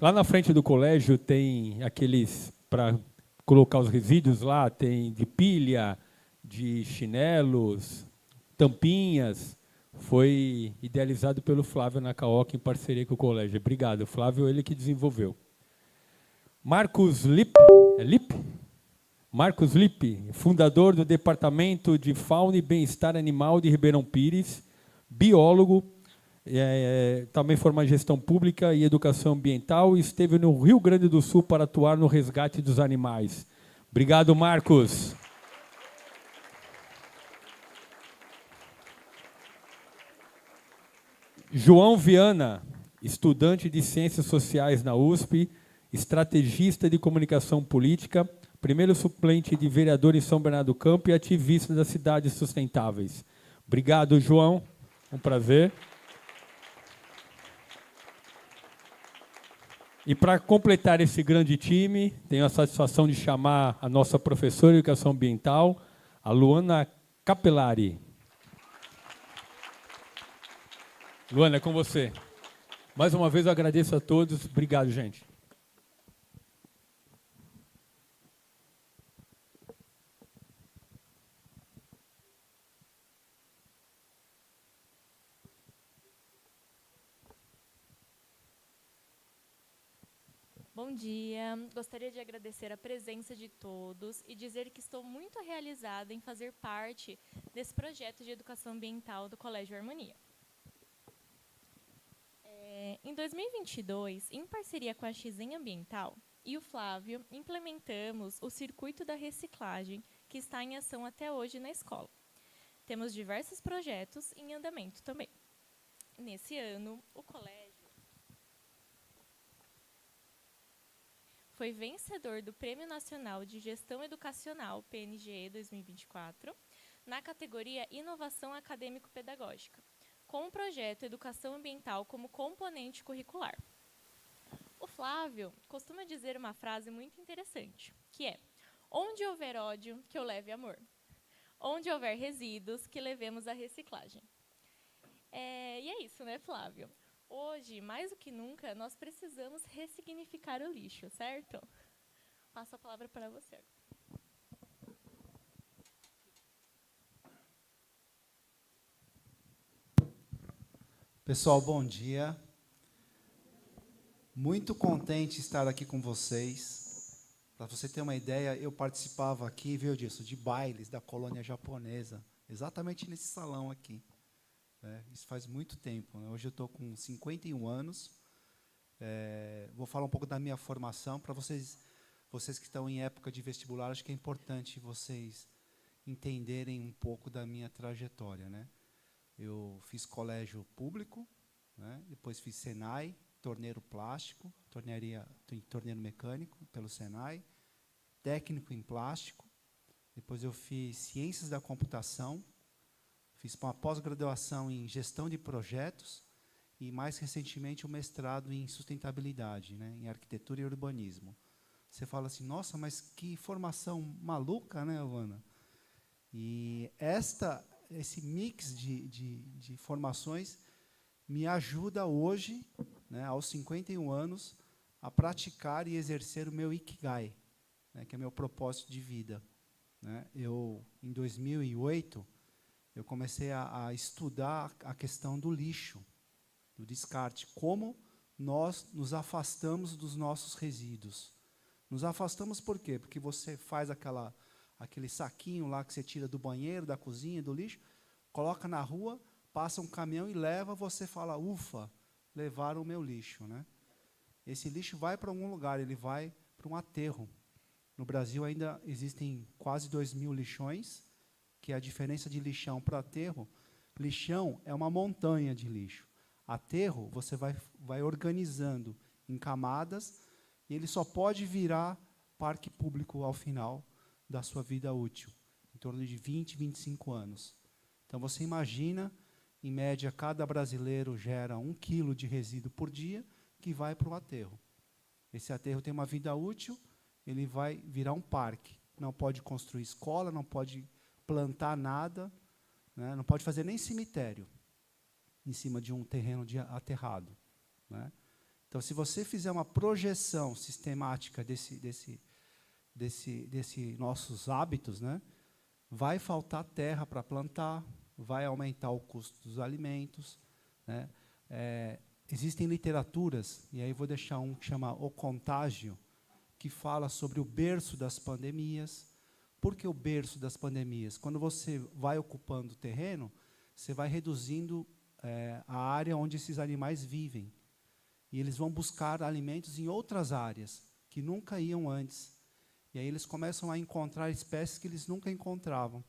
Lá na frente do colégio tem aqueles para colocar os resíduos lá, tem de pilha, de chinelos, tampinhas. Foi idealizado pelo Flávio Nakaoka em parceria com o colégio. Obrigado, Flávio, ele que desenvolveu. Marcos Lippe, Marcos Lippe, fundador do Departamento de Fauna e Bem-Estar Animal de Ribeirão Pires, biólogo, também formado em gestão pública e educação ambiental, e esteve no Rio Grande do Sul para atuar no resgate dos animais. Obrigado, Marcos. João Viana, estudante de Ciências Sociais na USP, estrategista de comunicação política, primeiro suplente de vereador em São Bernardo do Campo e ativista das cidades sustentáveis. Obrigado, João. Um prazer. E para completar esse grande time, tenho a satisfação de chamar a nossa professora de educação ambiental, a Luana Capelari. Luana, é com você. Mais uma vez eu agradeço a todos. Obrigado, gente. Bom dia, gostaria de agradecer a presença de todos e dizer que estou muito realizada em fazer parte desse projeto de educação ambiental do Colégio Harmonia. Em 2022, em parceria com a XEM Ambiental e o Flávio, implementamos o Circuito da Reciclagem, que está em ação até hoje na escola. Temos diversos projetos em andamento também. Nesse ano, o colégio foi vencedor do Prêmio Nacional de Gestão Educacional, PNGE 2024, na categoria Inovação Acadêmico-Pedagógica, com o projeto Educação Ambiental como componente curricular. O Flávio costuma dizer uma frase muito interessante, que é: onde houver ódio, que eu leve amor. Onde houver resíduos, que levemos a reciclagem. E é isso, né, Flávio? Hoje, mais do que nunca, nós precisamos ressignificar o lixo, certo? Passo a palavra para você. Pessoal, bom dia. Muito contente de estar aqui com vocês. Para você ter uma ideia, eu participava aqui, viu disso, de bailes da colônia japonesa, exatamente nesse salão aqui. Isso faz muito tempo, né? Hoje eu estou com 51 anos. Vou falar um pouco da minha formação para vocês que estão em época de vestibular. Acho que é importante vocês entenderem um pouco da minha trajetória, né? Eu fiz colégio público, né? Depois fiz Senai, torneiro plástico, torneiro mecânico pelo Senai, técnico em plástico. Depois eu fiz ciências da computação. Fiz uma pós-graduação em gestão de projetos e, mais recentemente, um mestrado em sustentabilidade, né, em arquitetura e urbanismo. Você fala assim, nossa, mas que formação maluca, né, Luana? E esse mix de formações me ajuda hoje, né, aos 51 anos, a praticar e exercer o meu Ikigai, né, que é meu propósito de vida. Né? Em 2008, eu comecei a estudar a questão do lixo, do descarte, como nós nos afastamos dos nossos resíduos. Nos afastamos por quê? Porque você faz aquele saquinho lá que você tira do banheiro, da cozinha, do lixo, coloca na rua, passa um caminhão e leva, você fala, ufa, levaram o meu lixo. Né? Esse lixo vai para algum lugar, ele vai para um aterro. No Brasil ainda existem quase 2.000 lixões, que é a diferença de lixão para aterro. Lixão é uma montanha de lixo. Aterro, você vai organizando em camadas, e ele só pode virar parque público ao final da sua vida útil, em torno de 20, 25 anos. Então, você imagina, em média, cada brasileiro gera 1 quilo de resíduo por dia, que vai para o aterro. Esse aterro tem uma vida útil, ele vai virar um parque. Não pode construir escola, não pode plantar nada, né? Não pode fazer nem cemitério em cima de um terreno aterrado. Né? Então, se você fizer uma projeção sistemática desse nossos hábitos, né, vai faltar terra para plantar, vai aumentar o custo dos alimentos, né? Existem literaturas, e aí vou deixar um que chama O Contágio, que fala sobre o berço das pandemias. Por que o berço das pandemias? Quando você vai ocupando o terreno, você vai reduzindo a área onde esses animais vivem. E eles vão buscar alimentos em outras áreas, que nunca iam antes. E aí eles começam a encontrar espécies que eles nunca encontravam.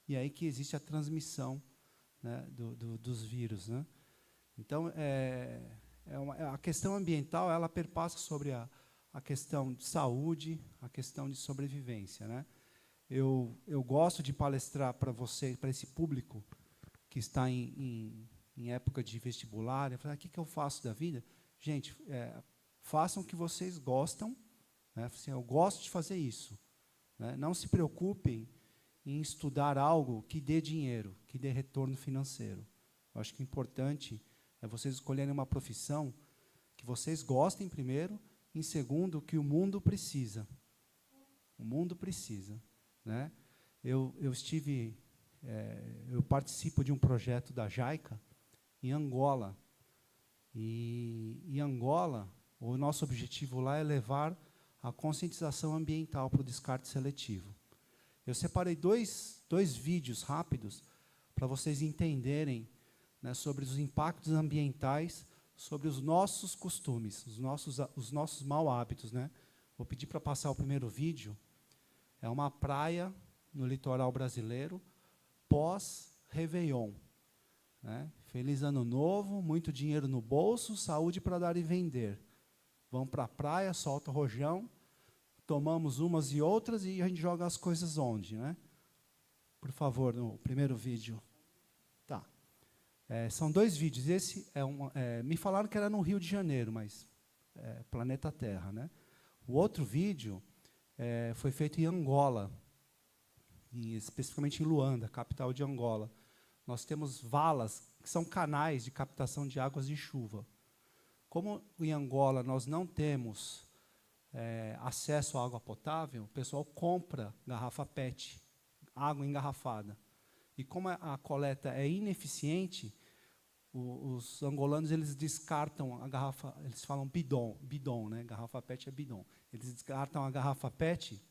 E aí que existe a transmissão, né, dos vírus, né? Então, a questão ambiental, ela perpassa sobre a questão de saúde, a questão de sobrevivência, né? Eu gosto de palestrar para você, para esse público que está em época de vestibular. Eu falo, o que eu faço da vida? Gente, façam o que vocês gostam, né? Assim, eu gosto de fazer isso, né? Não se preocupem em estudar algo que dê dinheiro, que dê retorno financeiro. Eu acho que o importante é vocês escolherem uma profissão que vocês gostem primeiro, em segundo, que o mundo precisa. O mundo precisa, né? Eu participo de um projeto da JICA em Angola. E em Angola, o nosso objetivo lá é levar a conscientização ambiental para o descarte seletivo. Eu separei dois vídeos rápidos para vocês entenderem, né, sobre os impactos ambientais, sobre os nossos costumes, os nossos maus hábitos, né? Vou pedir para passar o primeiro vídeo. É uma praia no litoral brasileiro, pós-Réveillon, né? Feliz Ano Novo, muito dinheiro no bolso, saúde para dar e vender. Vamos para a praia, solta o rojão, tomamos umas e outras e a gente joga as coisas onde, né? Por favor, no primeiro vídeo. Tá. São dois vídeos. Esse me falaram que era no Rio de Janeiro, mas planeta Terra, né? O outro vídeo foi feito em Angola, especificamente em Luanda, capital de Angola. Nós temos valas, que são canais de captação de águas de chuva. Como em Angola nós não temos acesso à água potável, o pessoal compra garrafa PET, água engarrafada. E como a coleta é ineficiente, os angolanos eles descartam a garrafa, eles falam bidon, né? Garrafa PET é bidon. Eles descartam a garrafa PET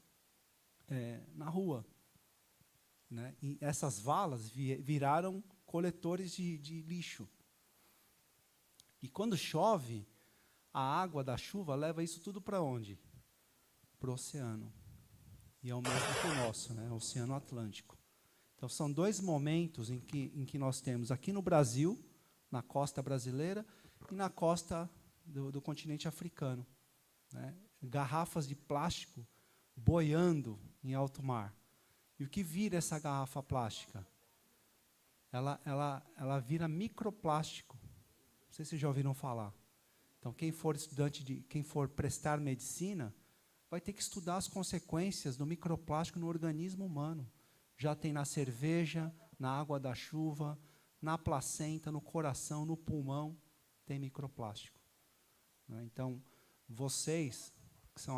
na rua, né? E essas valas viraram coletores de lixo. E quando chove, a água da chuva leva isso tudo para onde? Para o oceano. E é o mesmo que o nosso, né? O Oceano Atlântico. Então, são dois momentos em que nós temos aqui no Brasil, na costa brasileira, e na costa do continente africano, né? Garrafas de plástico boiando em alto mar. E o que vira essa garrafa plástica? Ela vira microplástico. Não sei se vocês já ouviram falar. Então, quem for prestar medicina, vai ter que estudar as consequências do microplástico no organismo humano. Já tem na cerveja, na água da chuva, na placenta, no coração, no pulmão, tem microplástico, né? Então, vocês, que são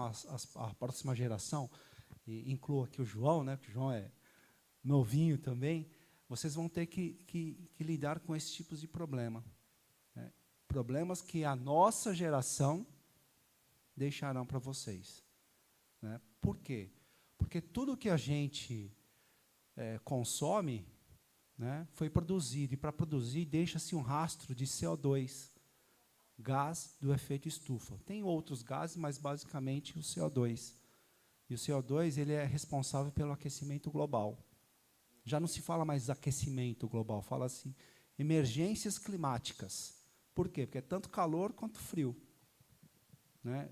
a próxima geração, e incluo aqui o João, né, porque o João é novinho também, vocês vão ter que lidar com esses tipos de problema, né? Problemas que a nossa geração deixarão para vocês, né? Por quê? Porque tudo que a gente consome, né, foi produzido, e para produzir deixa-se um rastro de CO2, gás do efeito estufa. Tem outros gases, mas basicamente o CO2. E o CO2 ele é responsável pelo aquecimento global. Já não se fala mais aquecimento global, fala-se emergências climáticas. Por quê? Porque é tanto calor quanto frio, né?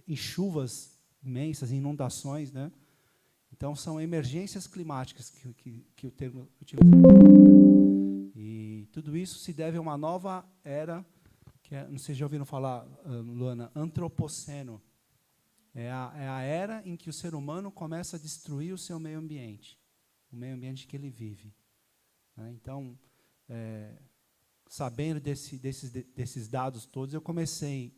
Em chuvas imensas, inundações, né? Então, são emergências climáticas que o termo utiliza. E tudo isso se deve a uma nova era, que não sei se já ouviram falar, Luana, antropoceno. É a era em que o ser humano começa a destruir o seu meio ambiente, o meio ambiente que ele vive, né? Então, sabendo desses dados todos, eu comecei,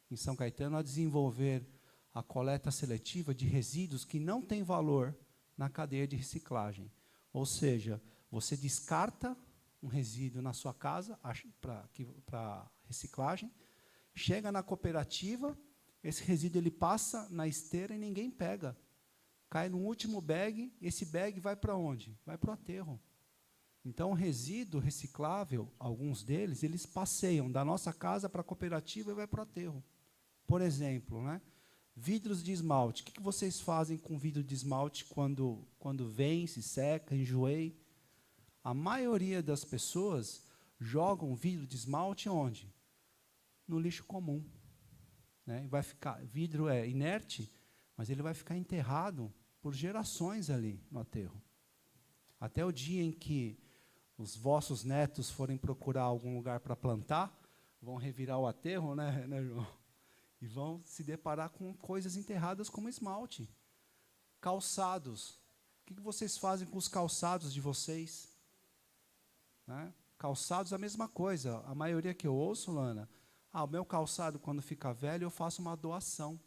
em São Caetano, a desenvolver a coleta seletiva de resíduos que não têm valor na cadeia de reciclagem. Ou seja, você descarta um resíduo na sua casa para reciclagem, chega na cooperativa, esse resíduo ele passa na esteira e ninguém pega. Cai no último bag, esse bag vai para onde? Vai para o aterro. Então, o resíduo reciclável, alguns deles, eles passeiam da nossa casa para a cooperativa e vai para o aterro. Por exemplo, né, vidros de esmalte. O que vocês fazem com vidro de esmalte quando vem, se seca, enjoei? A maioria das pessoas jogam vidro de esmalte onde? No lixo comum. Né? Vai ficar, vidro é inerte, mas ele vai ficar enterrado por gerações ali no aterro. Até o dia em que os vossos netos forem procurar algum lugar para plantar, vão revirar o aterro, né, João? E vão se deparar com coisas enterradas como esmalte. Calçados. O que vocês fazem com os calçados de vocês? Né? Calçados, a mesma coisa. A maioria que eu ouço, Lana, o meu calçado, quando fica velho, eu faço uma doação.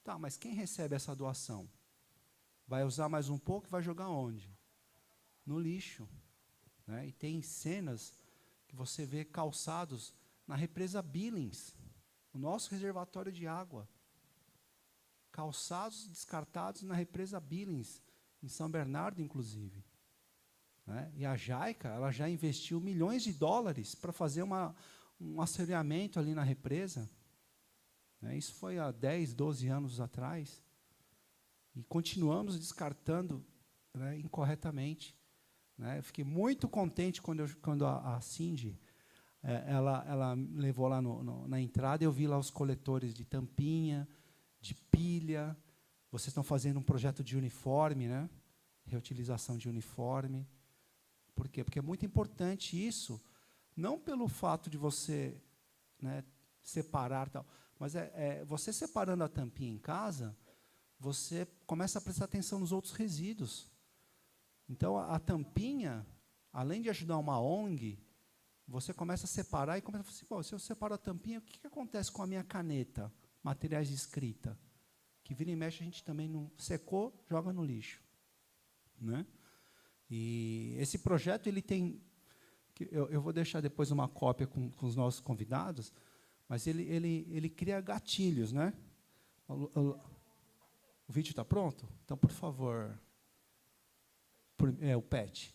Tá, mas quem recebe essa doação? Vai usar mais um pouco e vai jogar onde? No lixo. Né? E tem cenas que você vê calçados na represa Billings, o nosso reservatório de água. Calçados descartados na represa Billings, em São Bernardo, inclusive. Né? E a JAICA, ela já investiu milhões de dólares para fazer um assoreamento ali na represa. Né? Isso foi há 10, 12 anos atrás. E continuamos descartando, né, incorretamente. Né? Eu fiquei muito contente quando a Cindy, ela me levou lá na entrada, eu vi lá os coletores de tampinha, de pilha. Vocês estão fazendo um projeto de uniforme, né? Reutilização de uniforme. Por quê? Porque é muito importante isso, não pelo fato de você, né, separar, tal, mas você separando a tampinha em casa, você começa a prestar atenção nos outros resíduos. Então, a tampinha, além de ajudar uma ONG, você começa a separar e começa a falar assim, se eu separo a tampinha, o que acontece com a minha caneta, materiais de escrita? Que vira e mexe, a gente também não secou, joga no lixo. Né? E esse projeto, ele tem... Eu vou deixar depois uma cópia com os nossos convidados, mas ele cria gatilhos. Né? O vídeo está pronto? Então, por favor... o PET.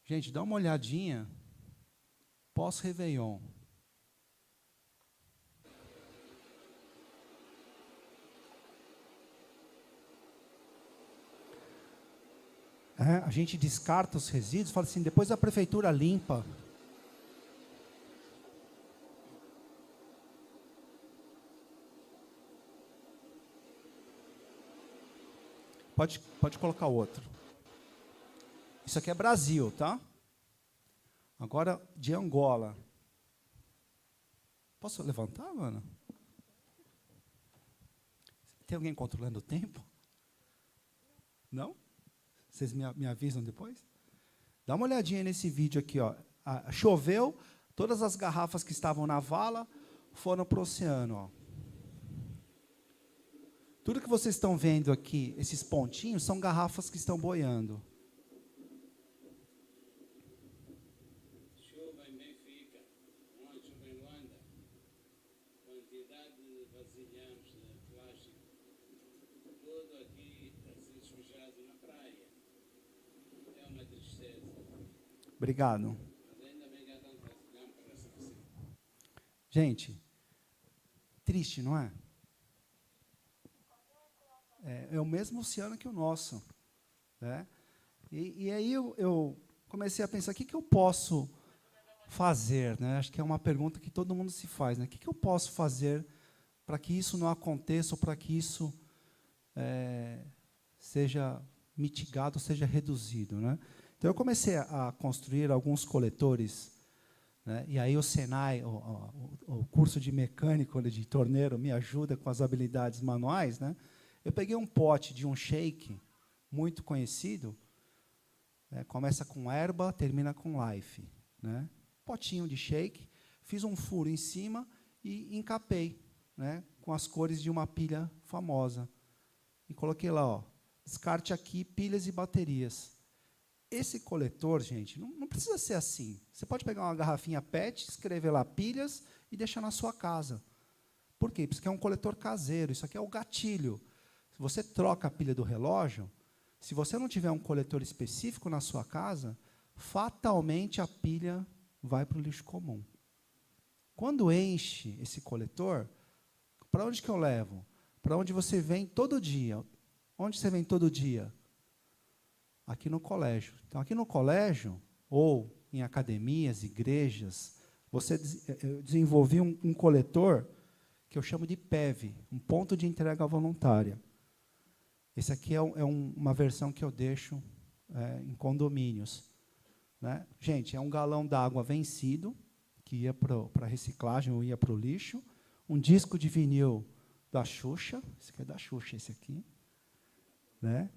Gente, dá uma olhadinha pós-Réveillon. A gente descarta os resíduos, fala assim, depois a prefeitura limpa. Pode colocar outro. Isso aqui é Brasil, tá? Agora, de Angola. Posso levantar, Ana? Tem alguém controlando o tempo? Não? Vocês me avisam depois? Dá uma olhadinha nesse vídeo aqui. Ó. Choveu, todas as garrafas que estavam na vala foram para o oceano. Ó. Tudo que vocês estão vendo aqui, esses pontinhos, são garrafas que estão boiando. Chuva em Benfica, uma chuva em Luanda, quantidade de vasilhames de plástico, tudo aqui assim sujado na praia. É uma tristeza. Obrigado. Mas ainda bem que há tanto vasilhame para essa visita. Gente, triste, não é? É o mesmo oceano que o nosso. Né? E aí eu comecei a pensar, o que eu posso fazer? Né? Acho que é uma pergunta que todo mundo se faz. Né? O que eu posso fazer para que isso não aconteça, ou para que isso seja mitigado, seja reduzido? Né? Então, eu comecei a construir alguns coletores. Né? E aí o Senai, o curso de mecânico de torneiro, me ajuda com as habilidades manuais. Né? Eu peguei um pote de um shake muito conhecido, começa com erba, termina com life. Né? potinho de shake, fiz um furo em cima e encapei, né, com as cores de uma pilha famosa. E coloquei lá, ó, descarte aqui pilhas e baterias. Esse coletor, gente, não precisa ser assim. Você pode pegar uma garrafinha PET, escrever lá pilhas e deixar na sua casa. Por quê? Porque isso aqui é um coletor caseiro, isso aqui é o gatilho. Se você troca a pilha do relógio, se você não tiver um coletor específico na sua casa, fatalmente a pilha vai para o lixo comum. Quando enche esse coletor, para onde que eu levo? Para onde você vem todo dia. Onde você vem todo dia? Aqui no colégio. Então, aqui no colégio, ou em academias, igrejas, eu desenvolvi um coletor que eu chamo de PEV, um ponto de entrega voluntária. Esse aqui é uma versão que eu deixo em condomínios. Né? Gente, é um galão d'água vencido, que ia para reciclagem ou ia para o lixo, um disco de vinil da Xuxa, esse aqui é da Xuxa, esse aqui, né?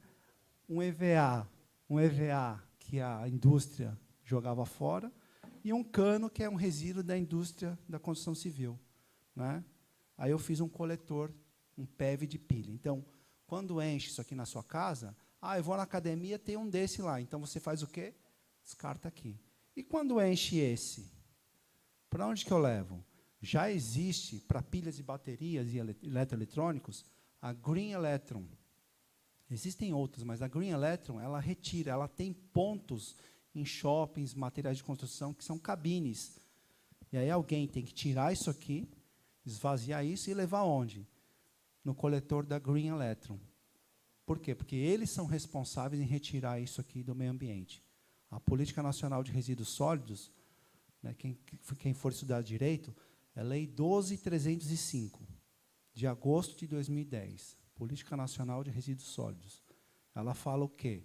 um EVA que a indústria jogava fora, e um cano, que é um resíduo da indústria da construção civil. Né? Aí eu fiz um coletor, um PEV de pilha. Então, quando enche isso aqui na sua casa, eu vou na academia, tem um desse lá. Então, você faz o quê? Descarta aqui. E quando enche esse? Para onde que eu levo? Já existe, para pilhas e baterias e eletroeletrônicos, a Green Electron. Existem outras, mas a Green Electron, ela retira, ela tem pontos em shoppings, materiais de construção, que são cabines. E aí alguém tem que tirar isso aqui, esvaziar isso e levar onde? No coletor da Green Electron. Por quê? Porque eles são responsáveis em retirar isso aqui do meio ambiente. A Política Nacional de Resíduos Sólidos, né, quem for estudar direito, é a Lei 12.305, de agosto de 2010. Política Nacional de Resíduos Sólidos. Ela fala o quê?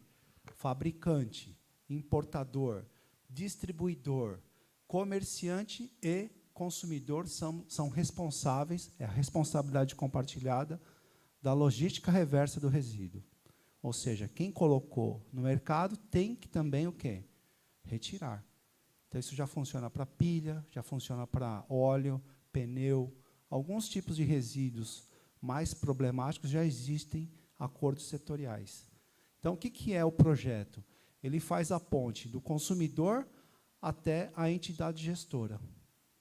Fabricante, importador, distribuidor, comerciante e consumidor são responsáveis, é a responsabilidade compartilhada da logística reversa do resíduo. Ou seja, quem colocou no mercado tem que também o quê? Retirar. Então, isso já funciona para pilha, já funciona para óleo, pneu, alguns tipos de resíduos mais problemáticos já existem acordos setoriais. Então, o que é o projeto? Ele faz a ponte do consumidor até a entidade gestora.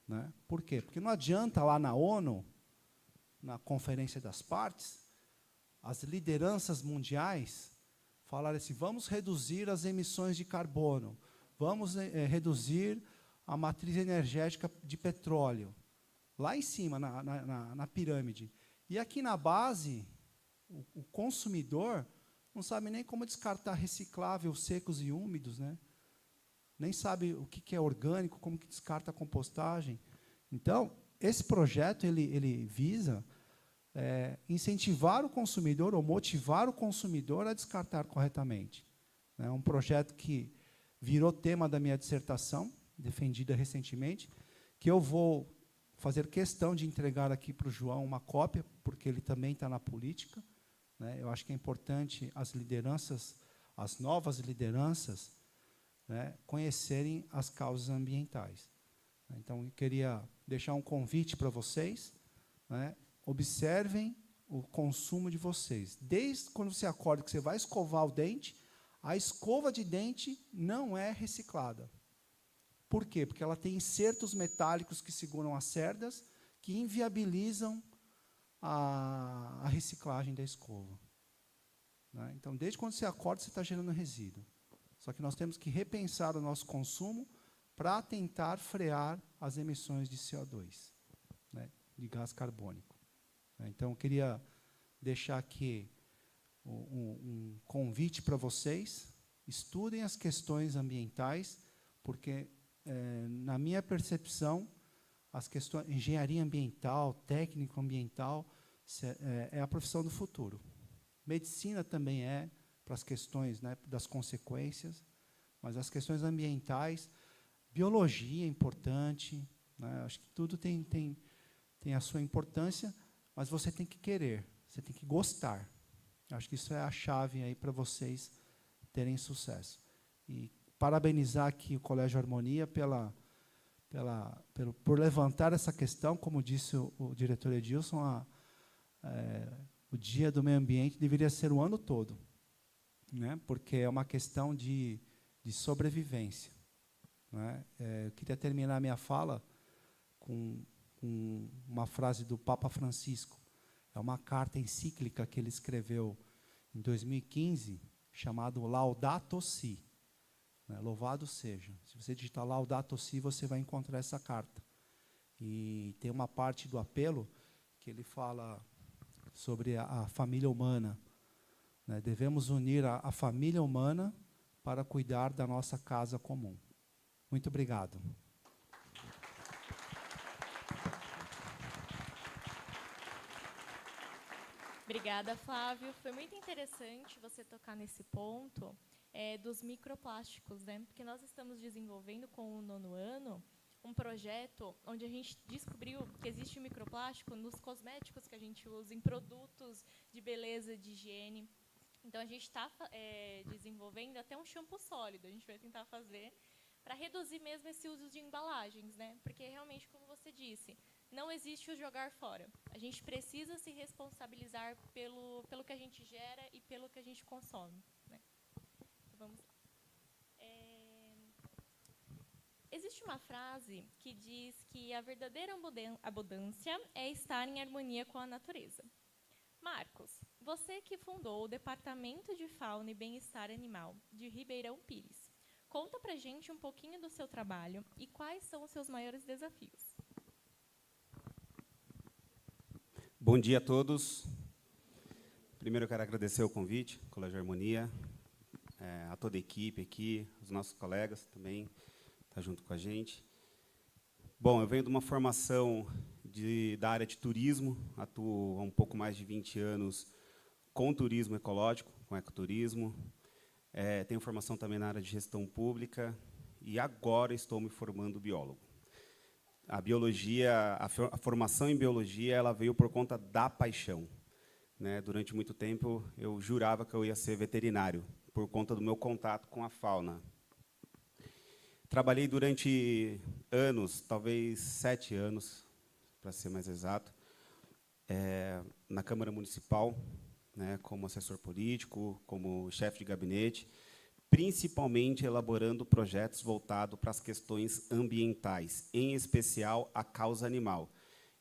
Né? Por quê? Porque não adianta lá na ONU, na Conferência das Partes, as lideranças mundiais falarem assim, vamos reduzir as emissões de carbono, vamos reduzir a matriz energética de petróleo, lá em cima, na pirâmide. E aqui na base, o consumidor não sabe nem como descartar recicláveis secos e úmidos, né? Nem sabe o que é orgânico, como que descarta a compostagem. Então, esse projeto ele visa incentivar o consumidor ou motivar o consumidor a descartar corretamente. É um projeto que virou tema da minha dissertação, defendida recentemente, que eu vou fazer questão de entregar aqui para o João uma cópia, porque ele também está na política. Né? Eu acho que é importante as lideranças, as novas lideranças, né, conhecerem as causas ambientais. Então, eu queria deixar um convite para vocês, né, observem o consumo de vocês. Desde quando você acorda, que você vai escovar o dente, a escova de dente não é reciclada. Por quê? Porque ela tem insertos metálicos que seguram as cerdas, que inviabilizam a reciclagem da escova. Né? Então, desde quando você acorda, você está gerando resíduo. Só que nós temos que repensar o nosso consumo para tentar frear as emissões de CO2, né, de gás carbônico. Então, eu queria deixar aqui um convite para vocês, estudem as questões ambientais, porque, na minha percepção, as questões engenharia ambiental, técnico ambiental, é a profissão do futuro. Medicina também para as questões, né, das consequências, mas as questões ambientais, biologia é importante, né, acho que tudo tem a sua importância, mas você tem que querer, você tem que gostar. Acho que isso é a chave aí para vocês terem sucesso. E parabenizar aqui o Colégio Harmonia por levantar essa questão. Como disse o diretor Edilson, o Dia do Meio Ambiente deveria ser o ano todo, né? Porque é uma questão de sobrevivência, né? Eu queria terminar minha fala com uma frase do Papa Francisco. É uma carta encíclica que ele escreveu em 2015, chamado Laudato Si, né? Louvado seja. Se você digitar Laudato Si, você vai encontrar essa carta. E tem uma parte do apelo que ele fala sobre a família humana, né? Devemos unir a família humana para cuidar da nossa casa comum. Muito obrigado. Obrigada, Flávio. Foi muito interessante você tocar nesse ponto dos microplásticos, né? Porque nós estamos desenvolvendo com o 9º ano um projeto onde a gente descobriu que existe microplástico nos cosméticos que a gente usa, em produtos de beleza, de higiene. Então, a gente está desenvolvendo até um shampoo sólido, a gente vai tentar fazer, para reduzir mesmo esse uso de embalagens, né? Porque, realmente, como você disse, não existe o jogar fora. A gente precisa se responsabilizar pelo que a gente gera e pelo que a gente consome, né? Então, vamos lá. Existe uma frase que diz que a verdadeira abundância é estar em harmonia com a natureza. Marcos, você que fundou o Departamento de Fauna e Bem-Estar Animal de Ribeirão Pires, conta pra gente um pouquinho do seu trabalho e quais são os seus maiores desafios. Bom dia a todos. Primeiro eu quero agradecer o convite, Colégio Harmonia, a toda a equipe aqui, os nossos colegas também, tá junto com a gente. Bom, eu venho de uma formação da área de turismo, atuo há um pouco mais de 20 anos com turismo ecológico, com ecoturismo. Tenho formação também na área de gestão pública e agora estou me formando biólogo. A biologia, a formação em biologia, ela veio por conta da paixão, né? Durante muito tempo, eu jurava que eu ia ser veterinário, por conta do meu contato com a fauna. Trabalhei durante anos, talvez 7 anos, para ser mais exato, na Câmara Municipal, né, como assessor político, como chefe de gabinete, principalmente elaborando projetos voltados para as questões ambientais, em especial a causa animal.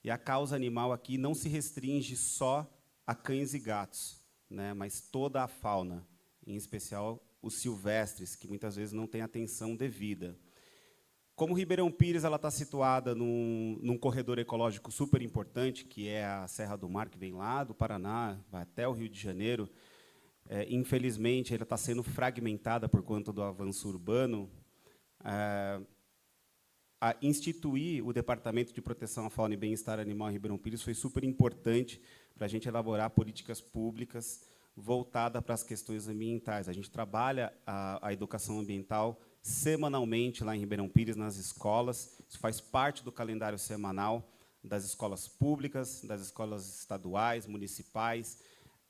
E a causa animal aqui não se restringe só a cães e gatos, né, mas toda a fauna, em especial os silvestres, que muitas vezes não têm atenção devida. Como Ribeirão Pires está situada num corredor ecológico super importante, que é a Serra do Mar, que vem lá do Paraná, vai até o Rio de Janeiro, infelizmente, ela está sendo fragmentada por conta do avanço urbano. A instituir o Departamento de Proteção à Fauna e Bem-Estar Animal em Ribeirão Pires foi super importante para a gente elaborar políticas públicas voltadas para as questões ambientais. A gente trabalha a educação ambiental semanalmente lá em Ribeirão Pires, nas escolas. Isso faz parte do calendário semanal das escolas públicas, das escolas estaduais, municipais,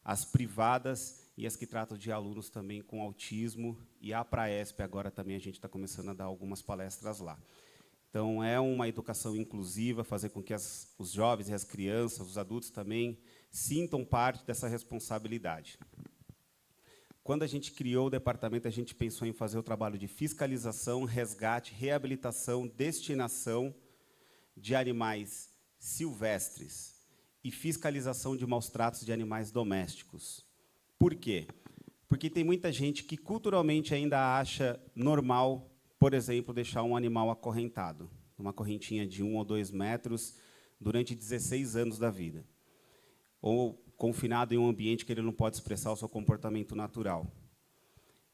as privadas e as que tratam de alunos também com autismo. E a Praesp, agora também a gente está começando a dar algumas palestras lá. Então, é uma educação inclusiva, fazer com que os jovens e as crianças, os adultos também, sintam parte dessa responsabilidade. Quando a gente criou o departamento, a gente pensou em fazer o trabalho de fiscalização, resgate, reabilitação, destinação de animais silvestres e fiscalização de maus-tratos de animais domésticos. Por quê? Porque tem muita gente que culturalmente ainda acha normal, por exemplo, deixar um animal acorrentado, numa correntinha de 1 ou 2 metros, durante 16 anos da vida. Ou confinado em um ambiente que ele não pode expressar o seu comportamento natural.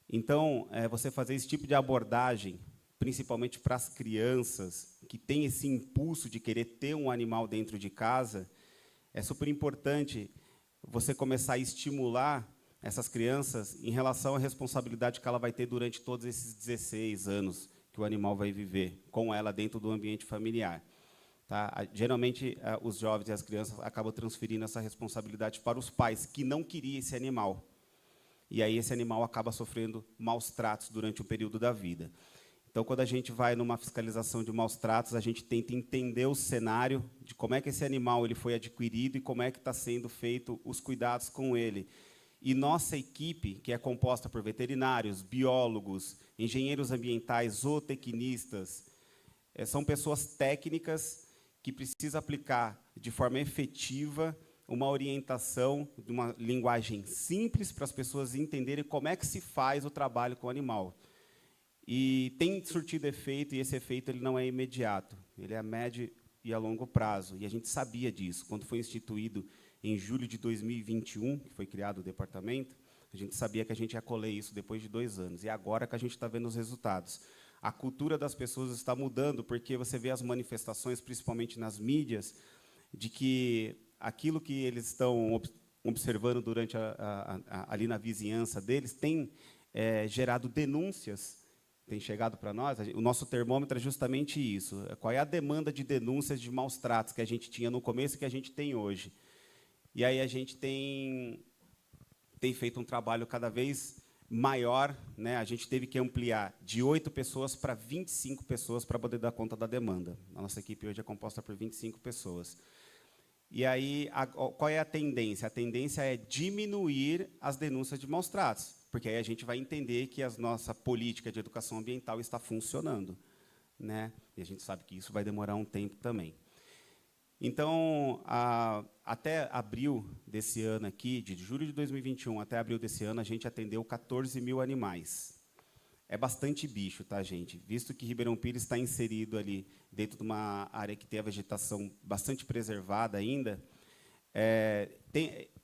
Então, você fazer esse tipo de abordagem, principalmente para as crianças, que têm esse impulso de querer ter um animal dentro de casa, é super importante você começar a estimular essas crianças em relação à responsabilidade que ela vai ter durante todos esses 16 anos que o animal vai viver com ela dentro do ambiente familiar. Tá? Geralmente, os jovens e as crianças acabam transferindo essa responsabilidade para os pais, que não queriam esse animal. E aí esse animal acaba sofrendo maus tratos durante o período da vida. Então, Então, quando a gente vai numa fiscalização de maus tratos, a gente tenta entender o cenário de como é que esse animal ele foi adquirido e como é que está sendo feito os cuidados com ele. E nossa equipe, que é composta por veterinários, biólogos, engenheiros ambientais, zootecnistas, são pessoas técnicas que precisam aplicar de forma efetiva uma orientação, de uma linguagem simples para as pessoas entenderem como é que se faz o trabalho com o animal. E tem surtido efeito, e esse efeito ele não é imediato, ele é a médio e a longo prazo. E a gente sabia disso. Quando foi instituído, em julho de 2021, que foi criado o departamento, a gente sabia que a gente ia colher isso depois de 2 anos. E agora que a gente está vendo os resultados. A cultura das pessoas está mudando, porque você vê as manifestações, principalmente nas mídias, de que aquilo que eles estão observando durante ali na vizinhança deles tem gerado denúncias, tem chegado para nós. O nosso termômetro é justamente isso. Qual é a demanda de denúncias de maus tratos que a gente tinha no começo e que a gente tem hoje? E aí a gente tem feito um trabalho cada vez maior, né? A gente teve que ampliar de 8 pessoas para 25 pessoas para poder dar conta da demanda. A nossa equipe hoje é composta por 25 pessoas. E aí, qual é a tendência? A tendência é diminuir as denúncias de maus tratos, porque aí a gente vai entender que a nossa política de educação ambiental está funcionando, né? E a gente sabe que isso vai demorar um tempo também. Então, até abril desse ano aqui, de julho de 2021 até abril desse ano, a gente atendeu 14 mil animais. É bastante bicho, tá, gente? Visto que Ribeirão Pires está inserido ali dentro de uma área que tem a vegetação bastante preservada ainda,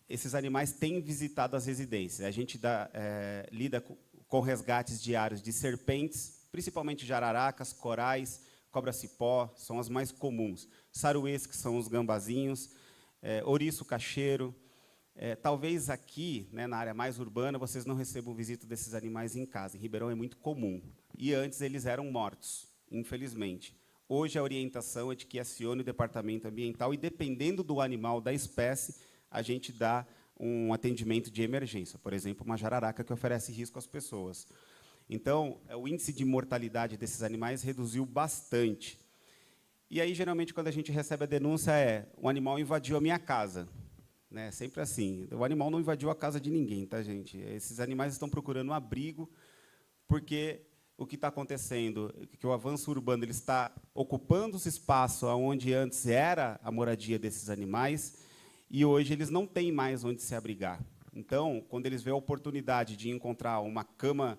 esses animais têm visitado as residências. A gente lida com resgates diários de serpentes, principalmente jararacas, corais, cobra-cipó, são as mais comuns. Saruês, que são os gambazinhos, ouriço cacheiro. Talvez aqui, né, na área mais urbana, vocês não recebam visita desses animais em casa. Em Ribeirão é muito comum. E antes eles eram mortos, infelizmente. Hoje a orientação é de que acione o departamento ambiental e, dependendo do animal, da espécie, a gente dá um atendimento de emergência. Por exemplo, uma jararaca que oferece risco às pessoas. Então, o índice de mortalidade desses animais reduziu bastante. E aí, geralmente, quando a gente recebe a denúncia, o animal invadiu a minha casa. Né? Sempre assim. O animal não invadiu a casa de ninguém, tá, gente? Esses animais estão procurando um abrigo, porque o que está acontecendo é que o avanço urbano ele está ocupando os espaços onde antes era a moradia desses animais, e hoje eles não têm mais onde se abrigar. Então, quando eles veem a oportunidade de encontrar uma cama,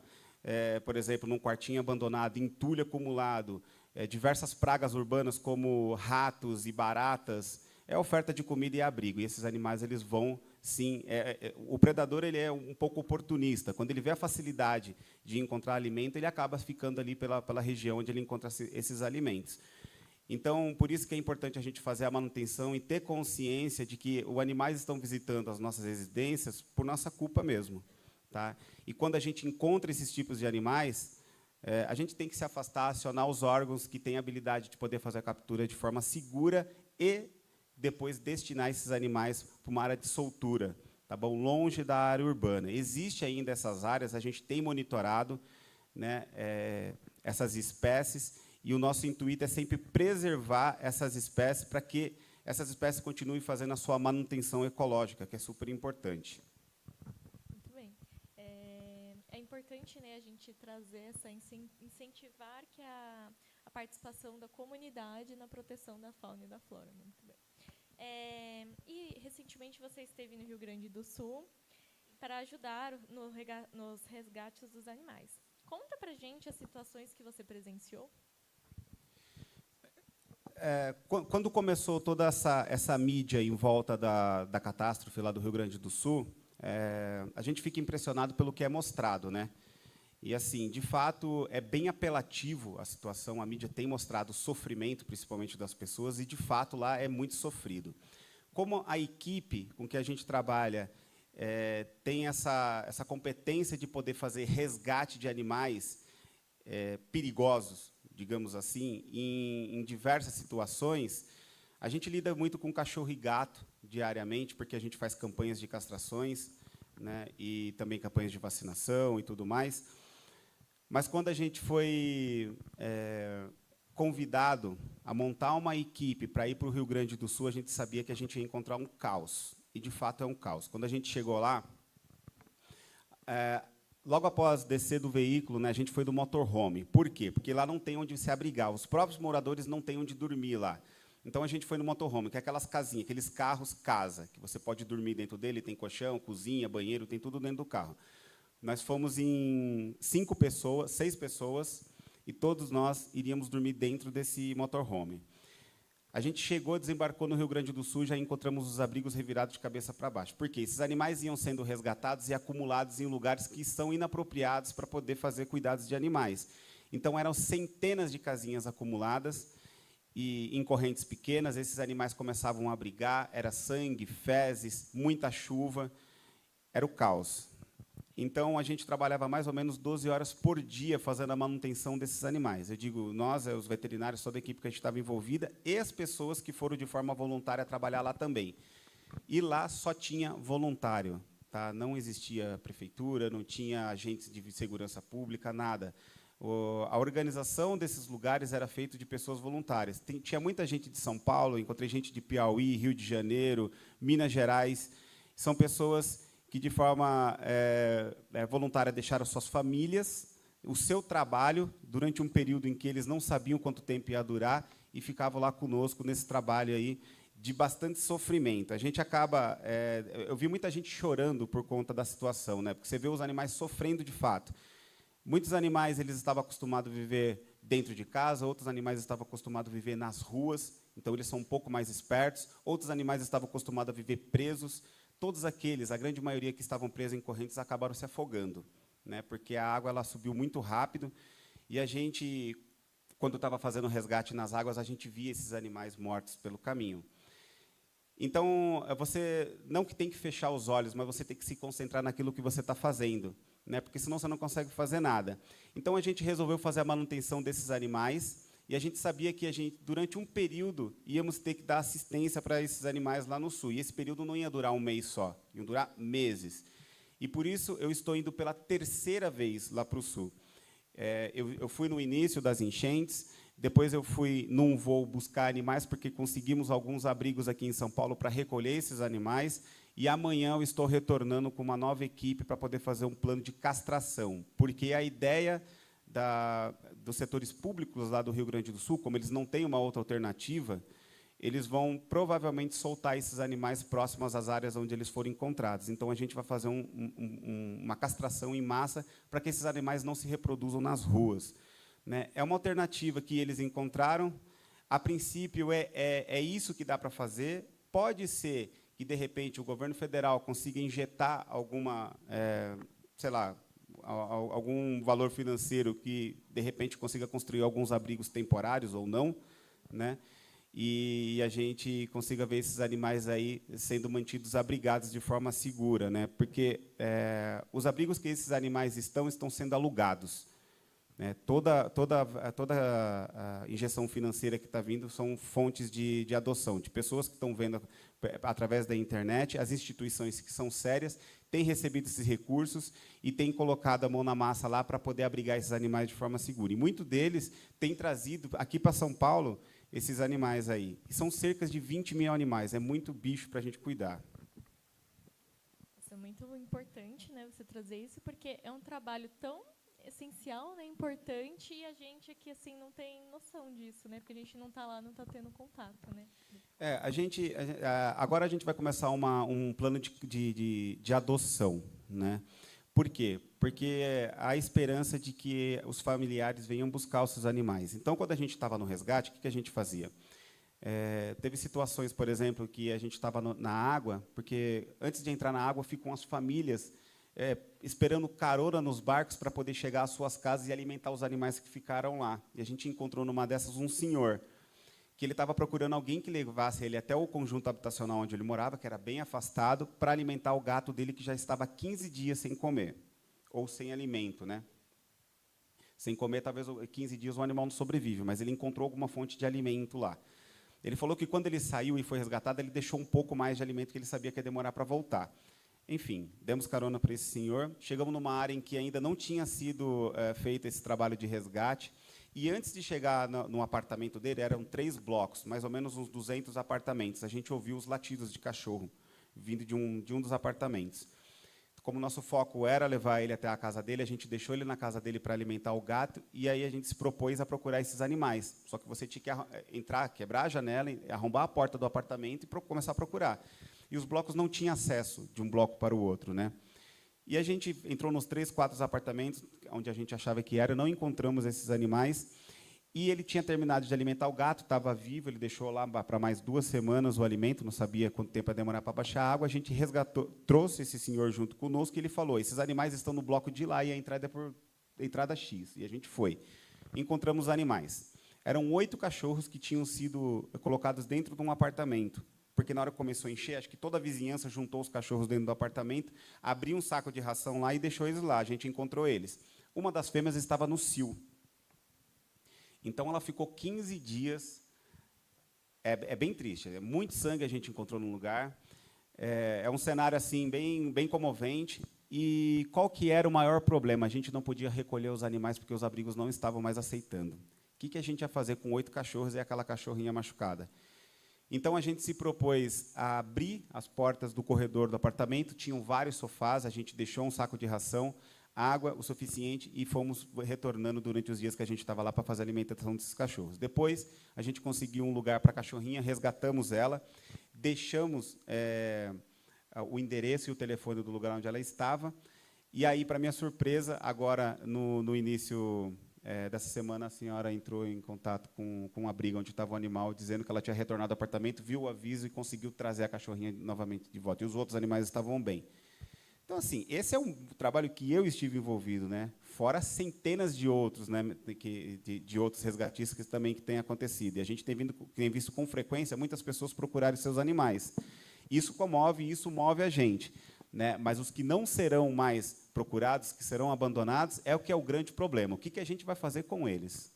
por exemplo, num quartinho abandonado, entulho acumulado, diversas pragas urbanas como ratos e baratas, é oferta de comida e abrigo. E esses animais eles vão, sim. O predador ele é um pouco oportunista. Quando ele vê a facilidade de encontrar alimento, ele acaba ficando ali pela região onde ele encontra esses alimentos. Então, por isso que é importante a gente fazer a manutenção e ter consciência de que os animais estão visitando as nossas residências por nossa culpa mesmo. Tá? E quando a gente encontra esses tipos de animais, a gente tem que se afastar, acionar os órgãos que têm a habilidade de poder fazer a captura de forma segura e depois destinar esses animais para uma área de soltura, tá bom? Longe da área urbana. Existe ainda essas áreas, a gente tem monitorado, né, essas espécies, e o nosso intuito é sempre preservar essas espécies para que essas espécies continuem fazendo a sua manutenção ecológica, que é super importante. Muito bem. É importante, né, a gente trazer incentivar que a participação da comunidade na proteção da fauna e da flora. Muito bem. E, recentemente, você esteve no Rio Grande do Sul para ajudar nos resgates dos animais. Conta para a gente as situações que você presenciou. Quando começou toda essa mídia em volta da catástrofe lá do Rio Grande do Sul, a gente fica impressionado pelo que é mostrado, né? E, assim, de fato, é bem apelativo a situação. A mídia tem mostrado o sofrimento, principalmente das pessoas, e, de fato, lá é muito sofrido. Como a equipe com que a gente trabalha tem essa competência de poder fazer resgate de animais perigosos, digamos assim, em diversas situações, a gente lida muito com cachorro e gato diariamente, porque a gente faz campanhas de castrações, né, e também campanhas de vacinação e tudo mais. Mas, quando a gente foi convidado a montar uma equipe para ir para o Rio Grande do Sul, a gente sabia que a gente ia encontrar um caos. E, de fato, é um caos. Quando a gente chegou lá, logo após descer do veículo, né, a gente foi do motorhome. Por quê? Porque lá não tem onde se abrigar. Os próprios moradores não têm onde dormir lá. Então, a gente foi no motorhome, que é aquelas casinhas, aqueles carros casa, que você pode dormir dentro dele, tem colchão, cozinha, banheiro, tem tudo dentro do carro. Nós fomos em 6 pessoas, e todos nós iríamos dormir dentro desse motorhome. A gente chegou, desembarcou no Rio Grande do Sul, já encontramos os abrigos revirados de cabeça para baixo. Por quê? Esses animais iam sendo resgatados e acumulados em lugares que são inapropriados para poder fazer cuidados de animais. Então, eram centenas de casinhas acumuladas, e em correntes pequenas, esses animais começavam a abrigar, era sangue, fezes, muita chuva, era o caos. Então, a gente trabalhava mais ou menos 12 horas por dia fazendo a manutenção desses animais. Eu digo, nós, os veterinários, toda a equipe que a gente estava envolvida, e as pessoas que foram de forma voluntária trabalhar lá também. E lá só tinha voluntário, tá? Não existia prefeitura, não tinha agentes de segurança pública, nada. A organização desses lugares era feita de pessoas voluntárias. Tinha muita gente de São Paulo, encontrei gente de Piauí, Rio de Janeiro, Minas Gerais. São pessoas que, de forma voluntária, deixaram suas famílias, o seu trabalho, durante um período em que eles não sabiam quanto tempo ia durar, e ficavam lá conosco nesse trabalho aí de bastante sofrimento. A gente acaba... eu vi muita gente chorando por conta da situação, né? Porque você vê os animais sofrendo de fato. Muitos animais eles estavam acostumados a viver dentro de casa, outros animais estavam acostumados a viver nas ruas, então eles são um pouco mais espertos. Outros animais estavam acostumados a viver presos. Todos aqueles, a grande maioria que estavam presos em correntes, acabaram se afogando, né? Porque a água ela subiu muito rápido, e a gente, quando estava fazendo o resgate nas águas, a gente via esses animais mortos pelo caminho. Então, você não que tem que fechar os olhos, mas você tem que se concentrar naquilo que você está fazendo, né? Porque senão você não consegue fazer nada. Então, a gente resolveu fazer a manutenção desses animais, e a gente sabia que durante um período, íamos ter que dar assistência para esses animais lá no Sul. E esse período não ia durar um mês só, ia durar meses. E, por isso, eu estou indo pela 3ª vez lá para o Sul. Eu fui no início das enchentes, depois eu fui num voo buscar animais, porque conseguimos alguns abrigos aqui em São Paulo para recolher esses animais, e amanhã eu estou retornando com uma nova equipe para poder fazer um plano de castração, porque a ideia dos setores públicos lá do Rio Grande do Sul, como eles não têm uma outra alternativa, eles vão provavelmente soltar esses animais próximos às áreas onde eles forem encontrados. Então, a gente vai fazer uma castração em massa para que esses animais não se reproduzam nas ruas, né? É uma alternativa que eles encontraram. A princípio, é isso que dá para fazer. Pode ser que, de repente, o governo federal consiga injetar algum valor financeiro que, de repente, consiga construir alguns abrigos temporários ou não, né? E a gente consiga ver esses animais aí sendo mantidos abrigados de forma segura, né? Porque os abrigos que esses animais estão sendo alugados, né? Toda a injeção financeira que está vindo são fontes de adoção, de pessoas que estão vendo através da internet. As instituições que são sérias têm recebido esses recursos e têm colocado a mão na massa lá para poder abrigar esses animais de forma segura. E muitos deles têm trazido aqui para São Paulo esses animais aí. E são cerca de 20 mil animais. É muito bicho para a gente cuidar. Isso é muito importante, né, você trazer isso, porque é um trabalho tão essencial, né, importante, e a gente aqui assim não tem noção disso, né, porque a gente não está lá, não está tendo contato, né. Agora a gente vai começar um plano de adoção, né? Por quê? Porque há a esperança de que os familiares venham buscar os seus animais. Então, quando a gente estava no resgate, o que a gente fazia? Teve situações, por exemplo, que a gente estava na água, porque antes de entrar na água ficam as famílias esperando carona nos barcos para poder chegar às suas casas e alimentar os animais que ficaram lá. E a gente encontrou numa dessas um senhor que ele estava procurando alguém que levasse ele até o conjunto habitacional onde ele morava, que era bem afastado, para alimentar o gato dele, que já estava 15 dias sem comer, ou sem alimento, né? Sem comer, talvez 15 dias o animal não sobrevive, mas ele encontrou alguma fonte de alimento lá. Ele falou que, quando ele saiu e foi resgatado, ele deixou um pouco mais de alimento, que ele sabia que ia demorar para voltar. Enfim, demos carona para esse senhor, chegamos numa área em que ainda não tinha sido feito esse trabalho de resgate, e antes de chegar no apartamento dele, eram 3 blocos, mais ou menos uns 200 apartamentos. A gente ouviu os latidos de cachorro vindo de um dos apartamentos. Como o nosso foco era levar ele até a casa dele, a gente deixou ele na casa dele para alimentar o gato, e aí a gente se propôs a procurar esses animais. Só que você tinha que entrar, quebrar a janela, arrombar a porta do apartamento e começar a procurar. E os blocos não tinham acesso de um bloco para o outro, né? E a gente entrou nos 3, 4 apartamentos, onde a gente achava que era, não encontramos esses animais, e ele tinha terminado de alimentar o gato, estava vivo, ele deixou lá para mais 2 semanas o alimento, não sabia quanto tempo ia demorar para baixar a água, a gente resgatou, trouxe esse senhor junto conosco, e ele falou, esses animais estão no bloco de lá, e a entrada é por entrada X, e a gente foi. Encontramos os animais. Eram 8 cachorros que tinham sido colocados dentro de um apartamento, porque na hora que começou a encher, acho que toda a vizinhança juntou os cachorros dentro do apartamento, abriu um saco de ração lá e deixou eles lá. A gente encontrou eles. Uma das fêmeas estava no cio. Então, ela ficou 15 dias. É bem triste. Muito sangue a gente encontrou no lugar. É um cenário assim bem comovente. E qual que era o maior problema? A gente não podia recolher os animais porque os abrigos não estavam mais aceitando. O que a gente ia fazer com 8 cachorros e aquela cachorrinha machucada? Então, a gente se propôs a abrir as portas do corredor do apartamento, tinham vários sofás, a gente deixou um saco de ração, água o suficiente, e fomos retornando durante os dias que a gente estava lá para fazer a alimentação desses cachorros. Depois, a gente conseguiu um lugar para a cachorrinha, resgatamos ela, deixamos o endereço e o telefone do lugar onde ela estava, e aí, para minha surpresa, agora, no início dessa semana, a senhora entrou em contato com um abrigo onde estava o animal, dizendo que ela tinha retornado ao apartamento, viu o aviso e conseguiu trazer a cachorrinha novamente de volta. E os outros animais estavam bem. Então, assim, esse é um trabalho que eu estive envolvido, né? Fora centenas de outros, né? de outros resgatistas que também têm acontecido. E a gente tem visto com frequência muitas pessoas procurarem seus animais. Isso comove, isso move a gente. Né? Mas os que não serão mais procurados, que serão abandonados, é o que é o grande problema. O que a gente vai fazer com eles?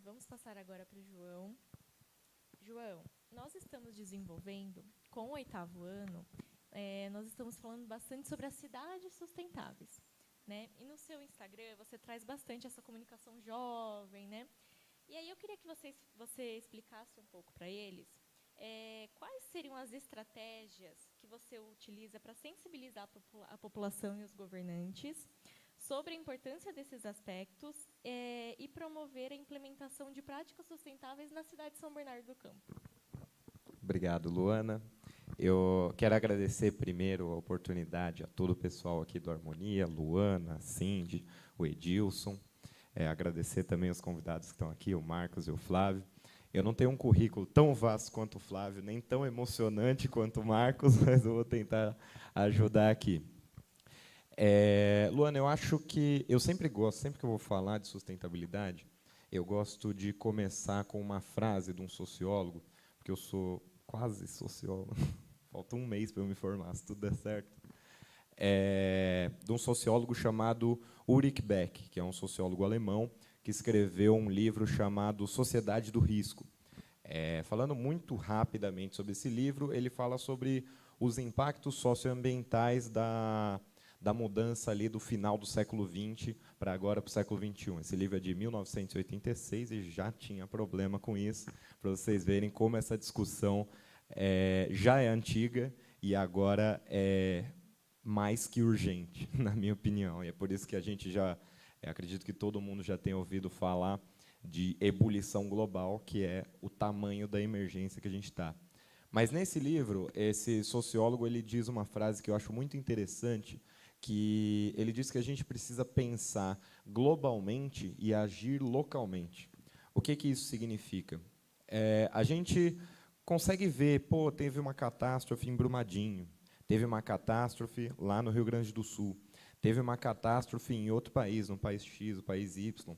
Vamos passar agora para o João. João, nós estamos desenvolvendo, com o 8º ano, nós estamos falando bastante sobre as cidades sustentáveis. Né? E no seu Instagram, você traz bastante essa comunicação jovem. Né? E aí eu queria que você explicasse um pouco para eles quais seriam as estratégias que você utiliza para sensibilizar a população e os governantes sobre a importância desses aspectos e promover a implementação de práticas sustentáveis na cidade de São Bernardo do Campo. Obrigado, Luana. Eu quero agradecer primeiro a oportunidade a todo o pessoal aqui do Harmonia, Luana, Cindy, o Edilson. Agradecer também os convidados que estão aqui, o Marcos e o Flávio. Eu não tenho um currículo tão vasto quanto o Flávio, nem tão emocionante quanto o Marcos, mas eu vou tentar ajudar aqui. Luana, eu acho que eu sempre que eu vou falar de sustentabilidade, eu gosto de começar com uma frase de um sociólogo, porque eu sou quase sociólogo, falta um mês para eu me formar, se tudo der certo, de um sociólogo chamado Ulrich Beck, que é um sociólogo alemão, que escreveu um livro chamado Sociedade do Risco. Falando muito rapidamente sobre esse livro, ele fala sobre os impactos socioambientais da mudança ali do final do século XX para agora para o século XXI. Esse livro é de 1986 e já tinha problema com isso, para vocês verem como essa discussão já é antiga e agora é mais que urgente, na minha opinião. E é por isso que a gente já... acredito que todo mundo já tenha ouvido falar de ebulição global, que é o tamanho da emergência que a gente está. Mas, nesse livro, esse sociólogo ele diz uma frase que eu acho muito interessante, que ele diz que a gente precisa pensar globalmente e agir localmente. O que isso significa? A gente consegue ver, teve uma catástrofe em Brumadinho, teve uma catástrofe lá no Rio Grande do Sul, teve uma catástrofe em outro país, no país X, no país Y.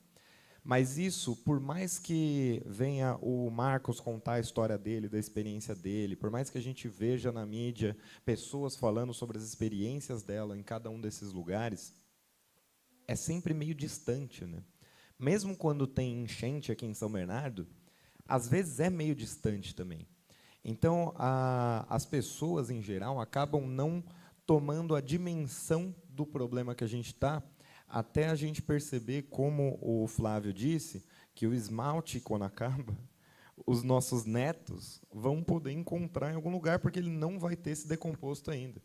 Mas isso, por mais que venha o Marcos contar a história dele, da experiência dele, por mais que a gente veja na mídia pessoas falando sobre as experiências dela em cada um desses lugares, é sempre meio distante, né? Mesmo quando tem enchente aqui em São Bernardo, às vezes é meio distante também. Então, as pessoas, em geral, acabam não tomando a dimensão do problema que a gente está, até a gente perceber, como o Flávio disse, que o esmalte, quando acaba, os nossos netos vão poder encontrar em algum lugar, porque ele não vai ter se decomposto ainda.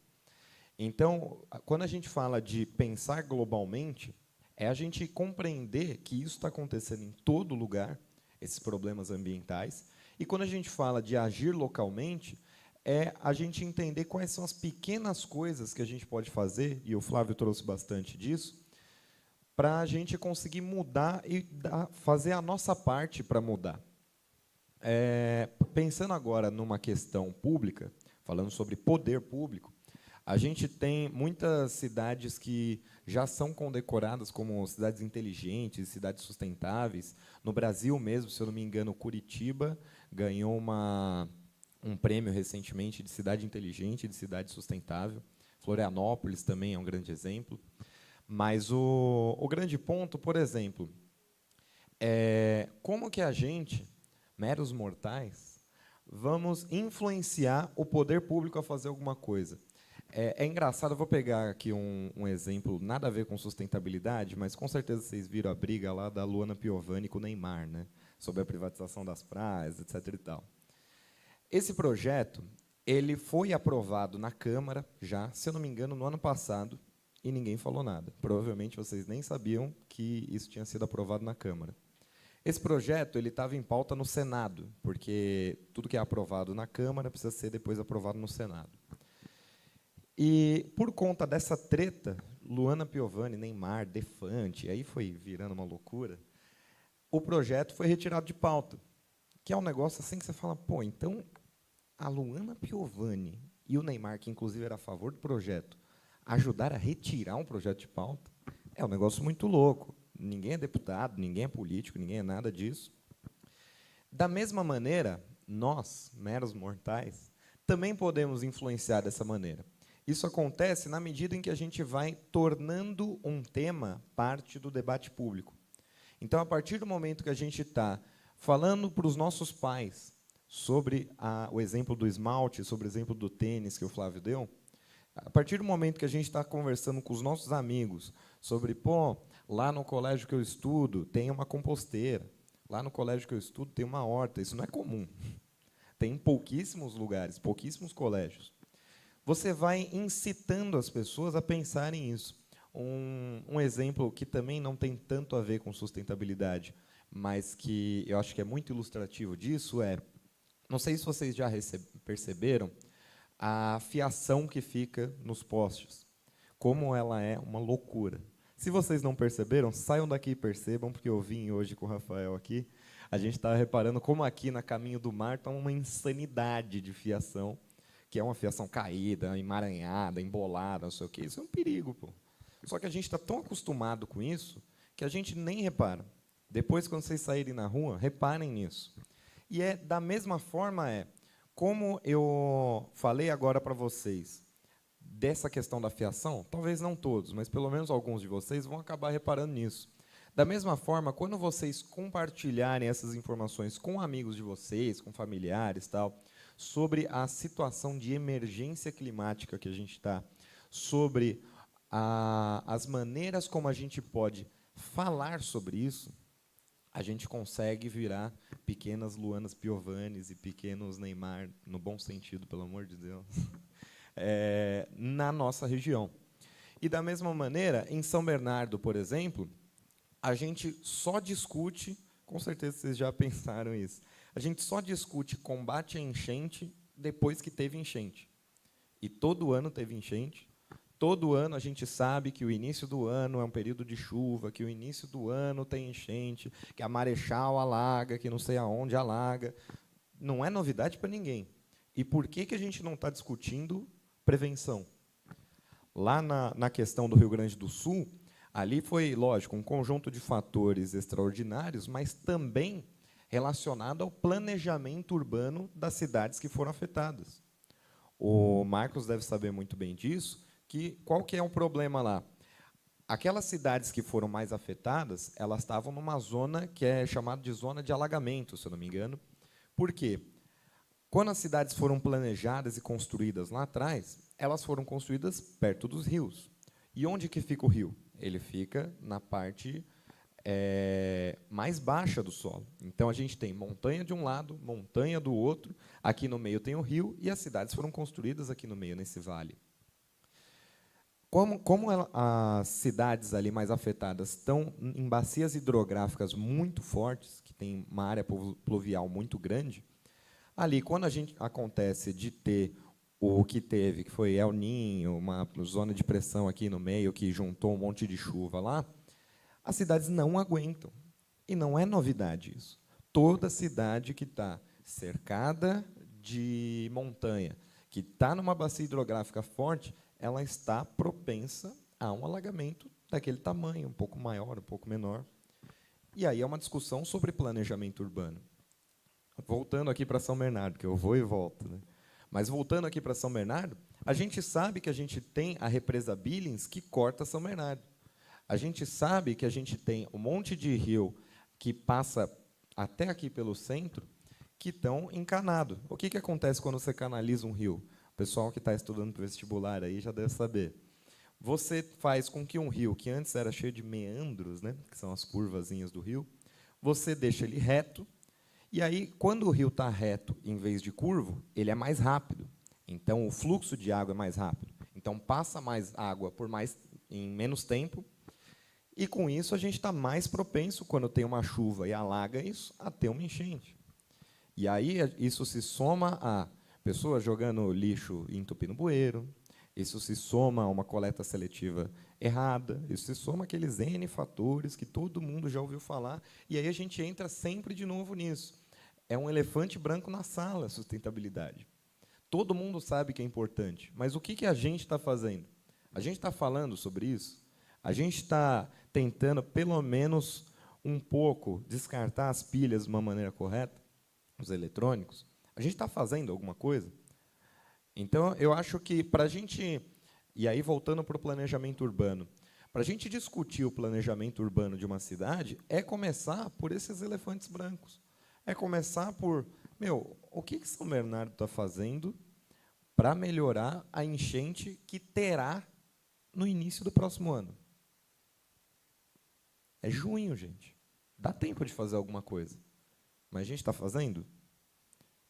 Então, quando a gente fala de pensar globalmente, é a gente compreender que isso está acontecendo em todo lugar, esses problemas ambientais, e quando a gente fala de agir localmente, é a gente entender quais são as pequenas coisas que a gente pode fazer, e o Flávio trouxe bastante disso, para a gente conseguir mudar e fazer a nossa parte para mudar. Pensando agora numa questão pública, falando sobre poder público, a gente tem muitas cidades que já são condecoradas como cidades inteligentes, cidades sustentáveis. No Brasil mesmo, se eu não me engano, Curitiba ganhou um prêmio recentemente de cidade inteligente, de cidade sustentável. Florianópolis também é um grande exemplo. Mas o grande ponto, por exemplo, é como que a gente, meros mortais, vamos influenciar o poder público a fazer alguma coisa. É engraçado, eu vou pegar aqui um exemplo, nada a ver com sustentabilidade, mas com certeza vocês viram a briga lá da Luana Piovani com o Neymar, né, sobre a privatização das praias, etc. e tal. Esse projeto ele foi aprovado na Câmara, já, se eu não me engano, no ano passado, e ninguém falou nada. Provavelmente vocês nem sabiam que isso tinha sido aprovado na Câmara. Esse projeto ele estava em pauta no Senado, porque tudo que é aprovado na Câmara precisa ser depois aprovado no Senado. E, por conta dessa treta, Luana Piovani, Neymar, Defante, aí foi virando uma loucura, o projeto foi retirado de pauta, que é um negócio assim que você fala, pô, então a Luana Piovani e o Neymar, que inclusive era a favor do projeto, ajudaram a retirar um projeto de pauta, é um negócio muito louco. Ninguém é deputado, ninguém é político, ninguém é nada disso. Da mesma maneira, nós, meros mortais, também podemos influenciar dessa maneira. Isso acontece na medida em que a gente vai tornando um tema parte do debate público. Então, a partir do momento que a gente está falando para os nossos pais sobre o exemplo do esmalte, sobre o exemplo do tênis que o Flávio deu, a partir do momento que a gente está conversando com os nossos amigos sobre, pô, lá no colégio que eu estudo tem uma composteira, lá no colégio que eu estudo tem uma horta, isso não é comum. Tem pouquíssimos lugares, pouquíssimos colégios. Você vai incitando as pessoas a pensarem nisso. Um exemplo que também não tem tanto a ver com sustentabilidade, mas que eu acho que é muito ilustrativo disso não sei se vocês já perceberam, a fiação que fica nos postes, como ela é uma loucura. Se vocês não perceberam, saiam daqui e percebam, porque eu vim hoje com o Rafael aqui, a gente estava reparando como aqui na Caminho do Mar está uma insanidade de fiação, que é uma fiação caída, emaranhada, embolada, não sei o quê. Isso é um perigo, pô. Só que a gente está tão acostumado com isso que a gente nem repara. Depois, quando vocês saírem na rua, reparem nisso. E da mesma forma, como eu falei agora para vocês, dessa questão da fiação, talvez não todos, mas pelo menos alguns de vocês vão acabar reparando nisso. Da mesma forma, quando vocês compartilharem essas informações com amigos de vocês, com familiares, tal, sobre a situação de emergência climática que a gente está, sobre as maneiras como a gente pode falar sobre isso, a gente consegue virar pequenas Luanas Piovanis e pequenos Neymar, no bom sentido, pelo amor de Deus, na nossa região. E, da mesma maneira, em São Bernardo, por exemplo, a gente só discute, com certeza vocês já pensaram isso, a gente só discute combate à enchente depois que teve enchente. E todo ano teve enchente. Todo ano a gente sabe que o início do ano é um período de chuva, que o início do ano tem enchente, que a Marechal alaga, que não sei aonde alaga. Não é novidade para ninguém. E por que a gente não está discutindo prevenção? Lá na questão do Rio Grande do Sul, ali foi, lógico, um conjunto de fatores extraordinários, mas também relacionado ao planejamento urbano das cidades que foram afetadas. O Marcos deve saber muito bem disso, qual que é o problema lá? Aquelas cidades que foram mais afetadas, elas estavam numa zona que é chamada de zona de alagamento, se eu não me engano. Por quê? Quando as cidades foram planejadas e construídas lá atrás, elas foram construídas perto dos rios. E onde que fica o rio? Ele fica na parte mais baixa do solo. Então, a gente tem montanha de um lado, montanha do outro, aqui no meio tem o rio, e as cidades foram construídas aqui no meio, nesse vale. Como as cidades ali mais afetadas estão em bacias hidrográficas muito fortes, que tem uma área pluvial muito grande, ali, quando a gente acontece de ter o que teve, que foi El Niño, uma zona de pressão aqui no meio, que juntou um monte de chuva lá, as cidades não aguentam. E não é novidade isso. Toda cidade que está cercada de montanha, que está numa bacia hidrográfica forte, ela está propensa a um alagamento daquele tamanho, um pouco maior, um pouco menor. E aí é uma discussão sobre planejamento urbano. Voltando aqui para São Bernardo, que eu vou e volto, né? Mas voltando aqui para São Bernardo, a gente sabe que a gente tem a represa Billings que corta São Bernardo. A gente sabe que a gente tem um monte de rio que passa até aqui pelo centro que estão encanados. O que acontece quando você canaliza um rio? O pessoal que está estudando para o vestibular aí já deve saber. Você faz com que um rio, que antes era cheio de meandros, né, que são as curvazinhas do rio, você deixa ele reto, e aí, quando o rio está reto, em vez de curvo, ele é mais rápido. Então, o fluxo de água é mais rápido. Então, passa mais água em menos tempo, e, com isso, a gente está mais propenso, quando tem uma chuva e alaga isso, a ter uma enchente. E aí, isso se soma a pessoas jogando lixo e entupindo bueiro, isso se soma a uma coleta seletiva errada, isso se soma aqueles N fatores que todo mundo já ouviu falar, e aí a gente entra sempre de novo nisso. É um elefante branco na sala, a sustentabilidade. Todo mundo sabe que é importante, mas o que a gente está fazendo? A gente está falando sobre isso? A gente está tentando, pelo menos um pouco, descartar as pilhas de uma maneira correta, os eletrônicos? A gente está fazendo alguma coisa? Então, eu acho que, para a gente... E aí, voltando para o planejamento urbano, para a gente discutir o planejamento urbano de uma cidade, é começar por esses elefantes brancos. É começar por, o que São Bernardo está fazendo para melhorar a enchente que terá no início do próximo ano? É junho, gente. Dá tempo de fazer alguma coisa. Mas a gente está fazendo?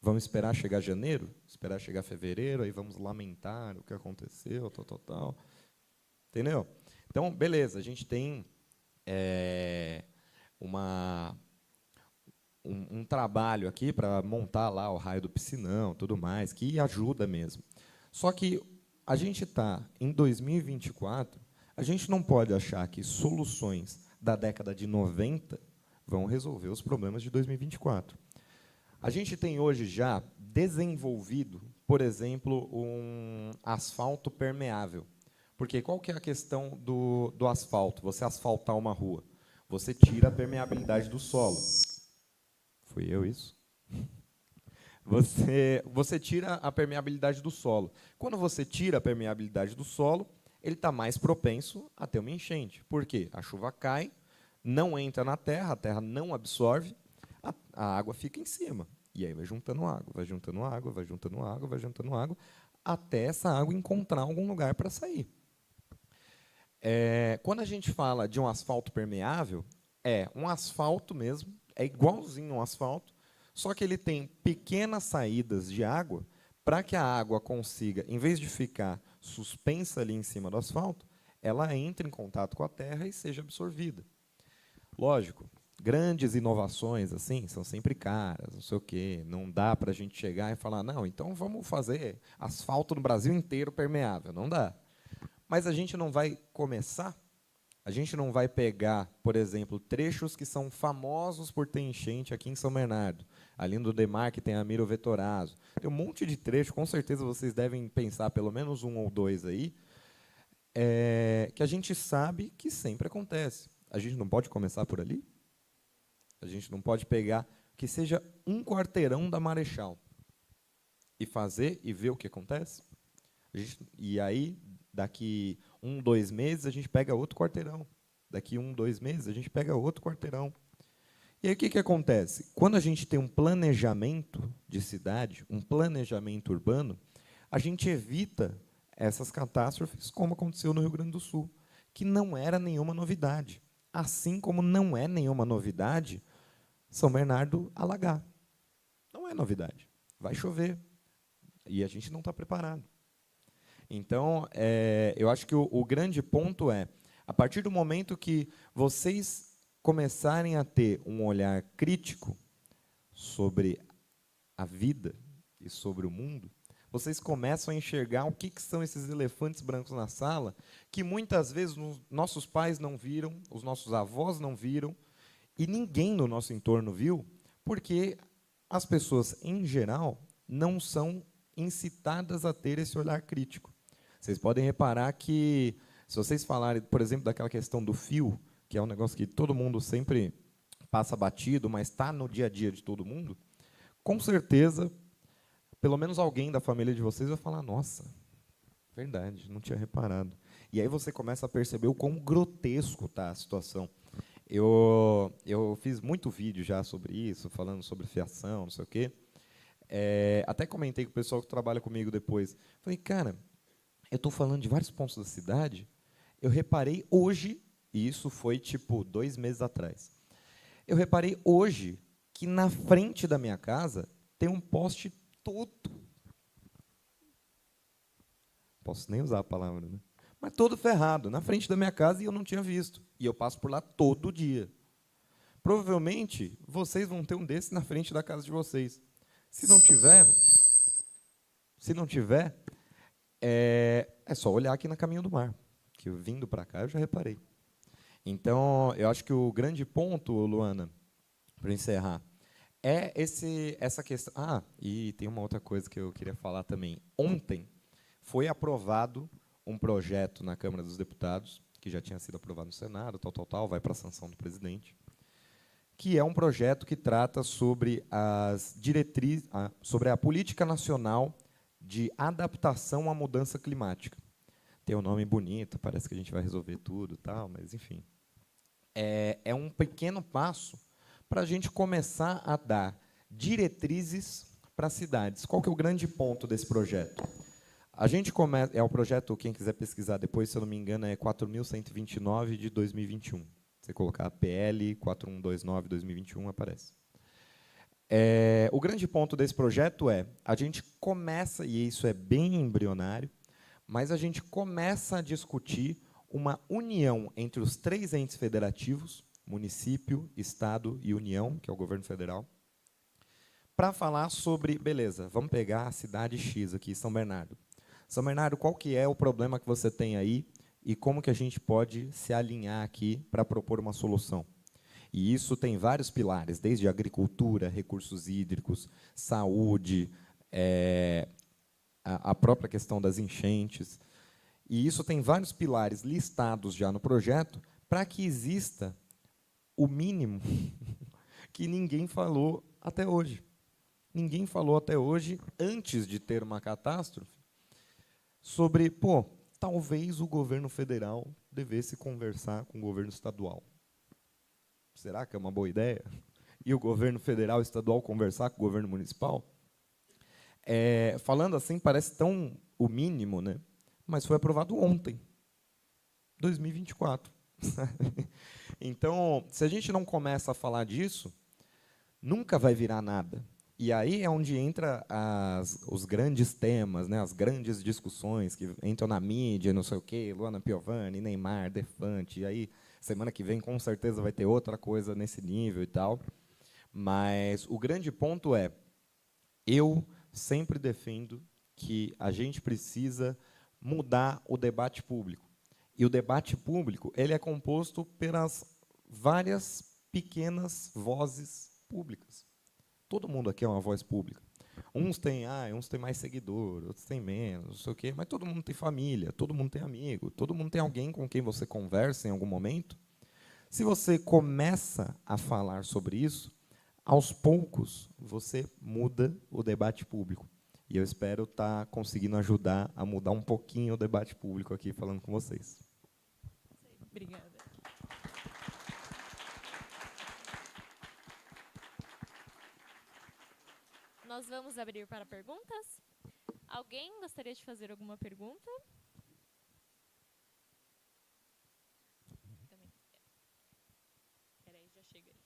Vamos esperar chegar janeiro? Esperar chegar fevereiro, aí vamos lamentar o que aconteceu, tal. Entendeu? Então, beleza, a gente tem um trabalho aqui para montar lá o raio do piscinão, tudo mais, que ajuda mesmo. Só que a gente está em 2024, a gente não pode achar que soluções da década de 90 vão resolver os problemas de 2024. A gente tem hoje já desenvolvido, por exemplo, um asfalto permeável. Porque qual que é a questão do asfalto? Você asfaltar uma rua. Você tira a permeabilidade do solo. Fui eu isso? Você tira a permeabilidade do solo. Quando você tira a permeabilidade do solo, ele está mais propenso a ter uma enchente. Por quê? A chuva cai, não entra na terra, a terra não absorve, a água fica em cima. E aí vai juntando água, vai juntando água, vai juntando água, vai juntando água, até essa água encontrar algum lugar para sair. Quando a gente fala de um asfalto permeável, é um asfalto mesmo, é igualzinho um asfalto, só que ele tem pequenas saídas de água para que a água consiga, em vez de ficar suspensa ali em cima do asfalto, ela entre em contato com a terra e seja absorvida. Lógico, grandes inovações assim são sempre caras, não sei o quê, não dá para a gente chegar e falar, não, então vamos fazer asfalto no Brasil inteiro permeável, não dá. Mas a gente não vai começar, a gente não vai pegar, por exemplo, trechos que são famosos por ter enchente aqui em São Bernardo, ali no Demar, que tem a Miro Vetorazo. Tem um monte de trecho, com certeza vocês devem pensar pelo menos um ou dois aí, que a gente sabe que sempre acontece. A gente não pode começar por ali? A gente não pode pegar que seja um quarteirão da Marechal e fazer e ver o que acontece? E aí, daqui 1, 2 meses, a gente pega outro quarteirão. Daqui 1, 2 meses, a gente pega outro quarteirão. E aí o que, que acontece? Quando a gente tem um planejamento de cidade, um planejamento urbano, a gente evita essas catástrofes, como aconteceu no Rio Grande do Sul, que não era nenhuma novidade. Assim como não é nenhuma novidade São Bernardo alagar. Não é novidade. Vai chover. E a gente não está preparado. Então, eu acho que o grande ponto é, a partir do momento que vocês começarem a ter um olhar crítico sobre a vida e sobre o mundo, vocês começam a enxergar o que são esses elefantes brancos na sala, que muitas vezes nossos pais não viram, os nossos avós não viram, e ninguém no nosso entorno viu, porque as pessoas, em geral, não são incitadas a ter esse olhar crítico. Vocês podem reparar que, se vocês falarem, por exemplo, daquela questão do fio, que é um negócio que todo mundo sempre passa batido, mas está no dia a dia de todo mundo, com certeza, pelo menos alguém da família de vocês vai falar, nossa, verdade, não tinha reparado. E aí você começa a perceber o quão grotesco está a situação. Eu fiz muito vídeo já sobre isso, falando sobre fiação, não sei o quê. Até comentei com o pessoal que trabalha comigo depois. Falei, cara, eu estou falando de vários pontos da cidade, eu reparei hoje, e isso foi tipo 2 meses atrás, eu reparei hoje que na frente da minha casa tem um poste todo. Posso nem usar a palavra, né? Mas todo ferrado, na frente da minha casa, e eu não tinha visto. E eu passo por lá todo dia. Provavelmente, vocês vão ter um desse na frente da casa de vocês. Se não tiver, é só olhar aqui na Caminho do Mar, que eu vindo para cá eu já reparei. Então, eu acho que o grande ponto, Luana, para encerrar, é essa questão. E tem uma outra coisa que eu queria falar também. Ontem foi aprovado um projeto na Câmara dos Deputados, que já tinha sido aprovado no Senado, vai para a sanção do presidente, que é um projeto que trata sobre as diretrizes, sobre a política nacional de adaptação à mudança climática. Tem um nome bonito, parece que a gente vai resolver tudo, tal, mas enfim. É um pequeno passo para a gente começar a dar diretrizes para as cidades. Qual que é o grande ponto desse projeto? A gente começa, o projeto, quem quiser pesquisar depois, se eu não me engano, é 4.129 de 2021. Você colocar PL 4129 2021, aparece. O grande ponto desse projeto a gente começa, e isso é bem embrionário, mas a gente começa a discutir uma união entre os 3 entes federativos, município, estado e União, que é o governo federal, para falar sobre, beleza, vamos pegar a cidade X aqui, São Bernardo. São Bernardo, qual que é o problema que você tem aí e como que a gente pode se alinhar aqui para propor uma solução? E isso tem vários pilares, desde agricultura, recursos hídricos, saúde, a própria questão das enchentes. E isso tem vários pilares listados já no projeto para que exista o mínimo que ninguém falou até hoje. Ninguém falou até hoje, antes de ter uma catástrofe, sobre, talvez o governo federal devesse conversar com o governo estadual. Será que é uma boa ideia? E o governo federal e estadual conversar com o governo municipal? Falando assim, parece tão o mínimo, né? Mas foi aprovado ontem, 2024. Então, se a gente não começa a falar disso, nunca vai virar nada. E aí é onde entra os grandes temas, né, as grandes discussões que entram na mídia, não sei o quê, Luana Piovani, Neymar, Defante, e aí semana que vem com certeza vai ter outra coisa nesse nível e tal. Mas o grande ponto eu sempre defendo que a gente precisa mudar o debate público. E o debate público ele é composto pelas várias pequenas vozes públicas. Todo mundo aqui é uma voz pública. Uns têm mais seguidor, outros têm menos, não sei o quê, mas todo mundo tem família, todo mundo tem amigo, todo mundo tem alguém com quem você conversa em algum momento. Se você começa a falar sobre isso, aos poucos você muda o debate público. E eu espero estar conseguindo ajudar a mudar um pouquinho o debate público aqui, falando com vocês. Obrigada. nós vamos abrir para perguntas. Alguém gostaria de fazer alguma pergunta? Também. Peraí, já chega aí.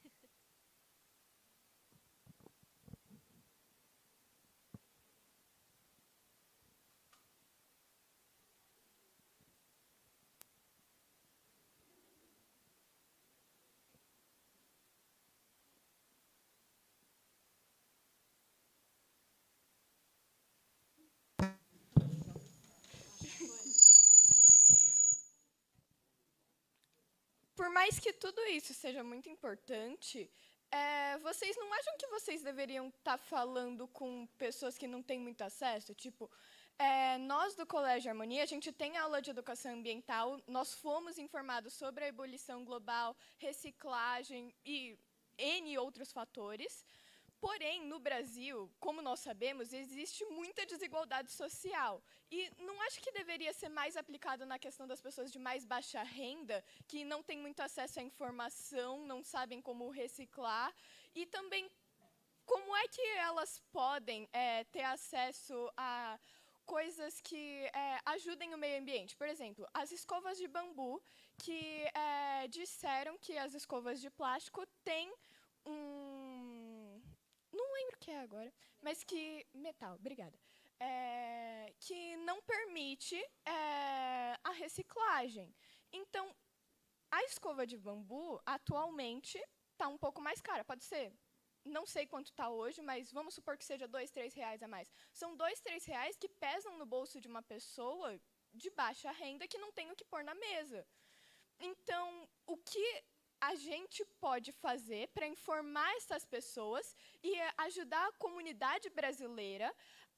Por mais que tudo isso seja muito importante, vocês não acham que vocês deveriam estar falando com pessoas que não têm muito acesso? Tipo, nós do Colégio Harmonia, a gente tem aula de educação ambiental, nós fomos informados sobre a ebulição global, reciclagem e N outros fatores. Porém, no Brasil, como nós sabemos, existe muita desigualdade social. E não acho que deveria ser mais aplicado na questão das pessoas de mais baixa renda, que não têm muito acesso à informação, não sabem como reciclar, e também como é que elas podem ter acesso a coisas que ajudem o meio ambiente. Por exemplo, as escovas de bambu, que disseram que as escovas de plástico têm não lembro o que é agora, mas que... Metal, obrigada. Que não permite a reciclagem. Então, a escova de bambu, atualmente, está um pouco mais cara. Pode ser, não sei quanto está hoje, mas vamos supor que seja R$ 2, R$ 3 a mais. São R$ 2, R$ 3 que pesam no bolso de uma pessoa de baixa renda que não tem o que pôr na mesa. Então, o que a gente pode fazer para informar essas pessoas e ajudar a comunidade brasileira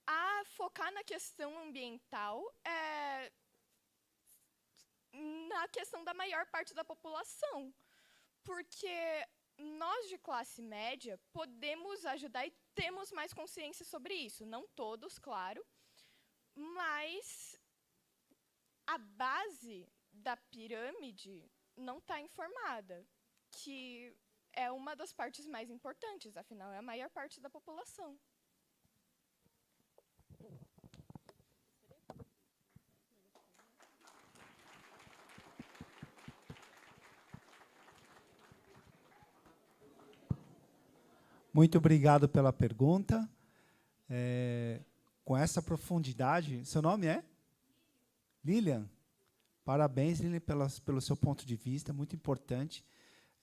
a focar na questão ambiental, na questão da maior parte da população? Porque nós, de classe média, podemos ajudar e temos mais consciência sobre isso. Não todos, claro, mas a base da pirâmide não está informada, que é uma das partes mais importantes, afinal, é a maior parte da população. Muito obrigado pela pergunta. Com essa profundidade, seu nome é? Lilian. Parabéns, Lilian, pelo seu ponto de vista, muito importante.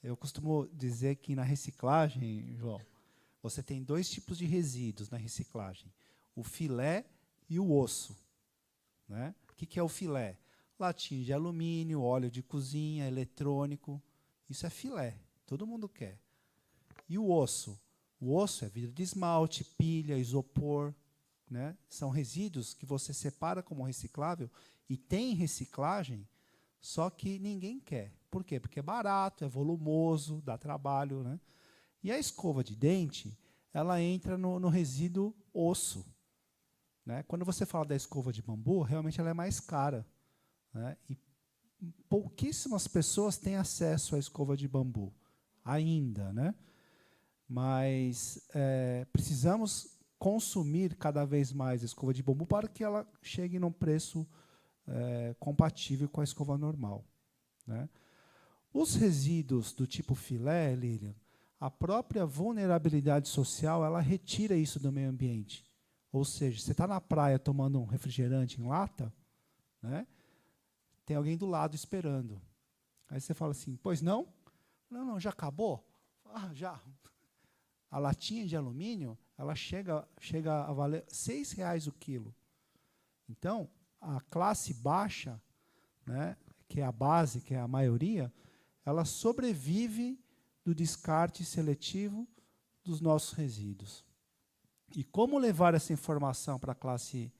Eu costumo dizer que na reciclagem, João, você tem 2 tipos de resíduos na reciclagem: o filé e o osso. Né? O que é o filé? Latinha de alumínio, óleo de cozinha, eletrônico. Isso é filé, todo mundo quer. E o osso? O osso é vidro de esmalte, pilha, isopor. Né? São resíduos que você separa como reciclável e tem reciclagem, só que ninguém quer. Por quê? Porque é barato, é volumoso, dá trabalho. Né? E a escova de dente, ela entra no resíduo osso. Né? Quando você fala da escova de bambu, realmente ela é mais cara. Né? E pouquíssimas pessoas têm acesso à escova de bambu, ainda. Né? Mas precisamos consumir cada vez mais escova de bambu para que ela chegue num preço compatível com a escova normal. Né? Os resíduos do tipo filé, Lilian, a própria vulnerabilidade social, ela retira isso do meio ambiente. Ou seja, você está na praia tomando um refrigerante em lata, né? Tem alguém do lado esperando. Aí você fala assim, pois não? Não, já acabou? Ah, já. A latinha de alumínio, ela chega a valer R$ 6,00 o quilo. Então, a classe baixa, né, que é a base, que é a maioria, ela sobrevive do descarte seletivo dos nossos resíduos. E como levar essa informação para a classe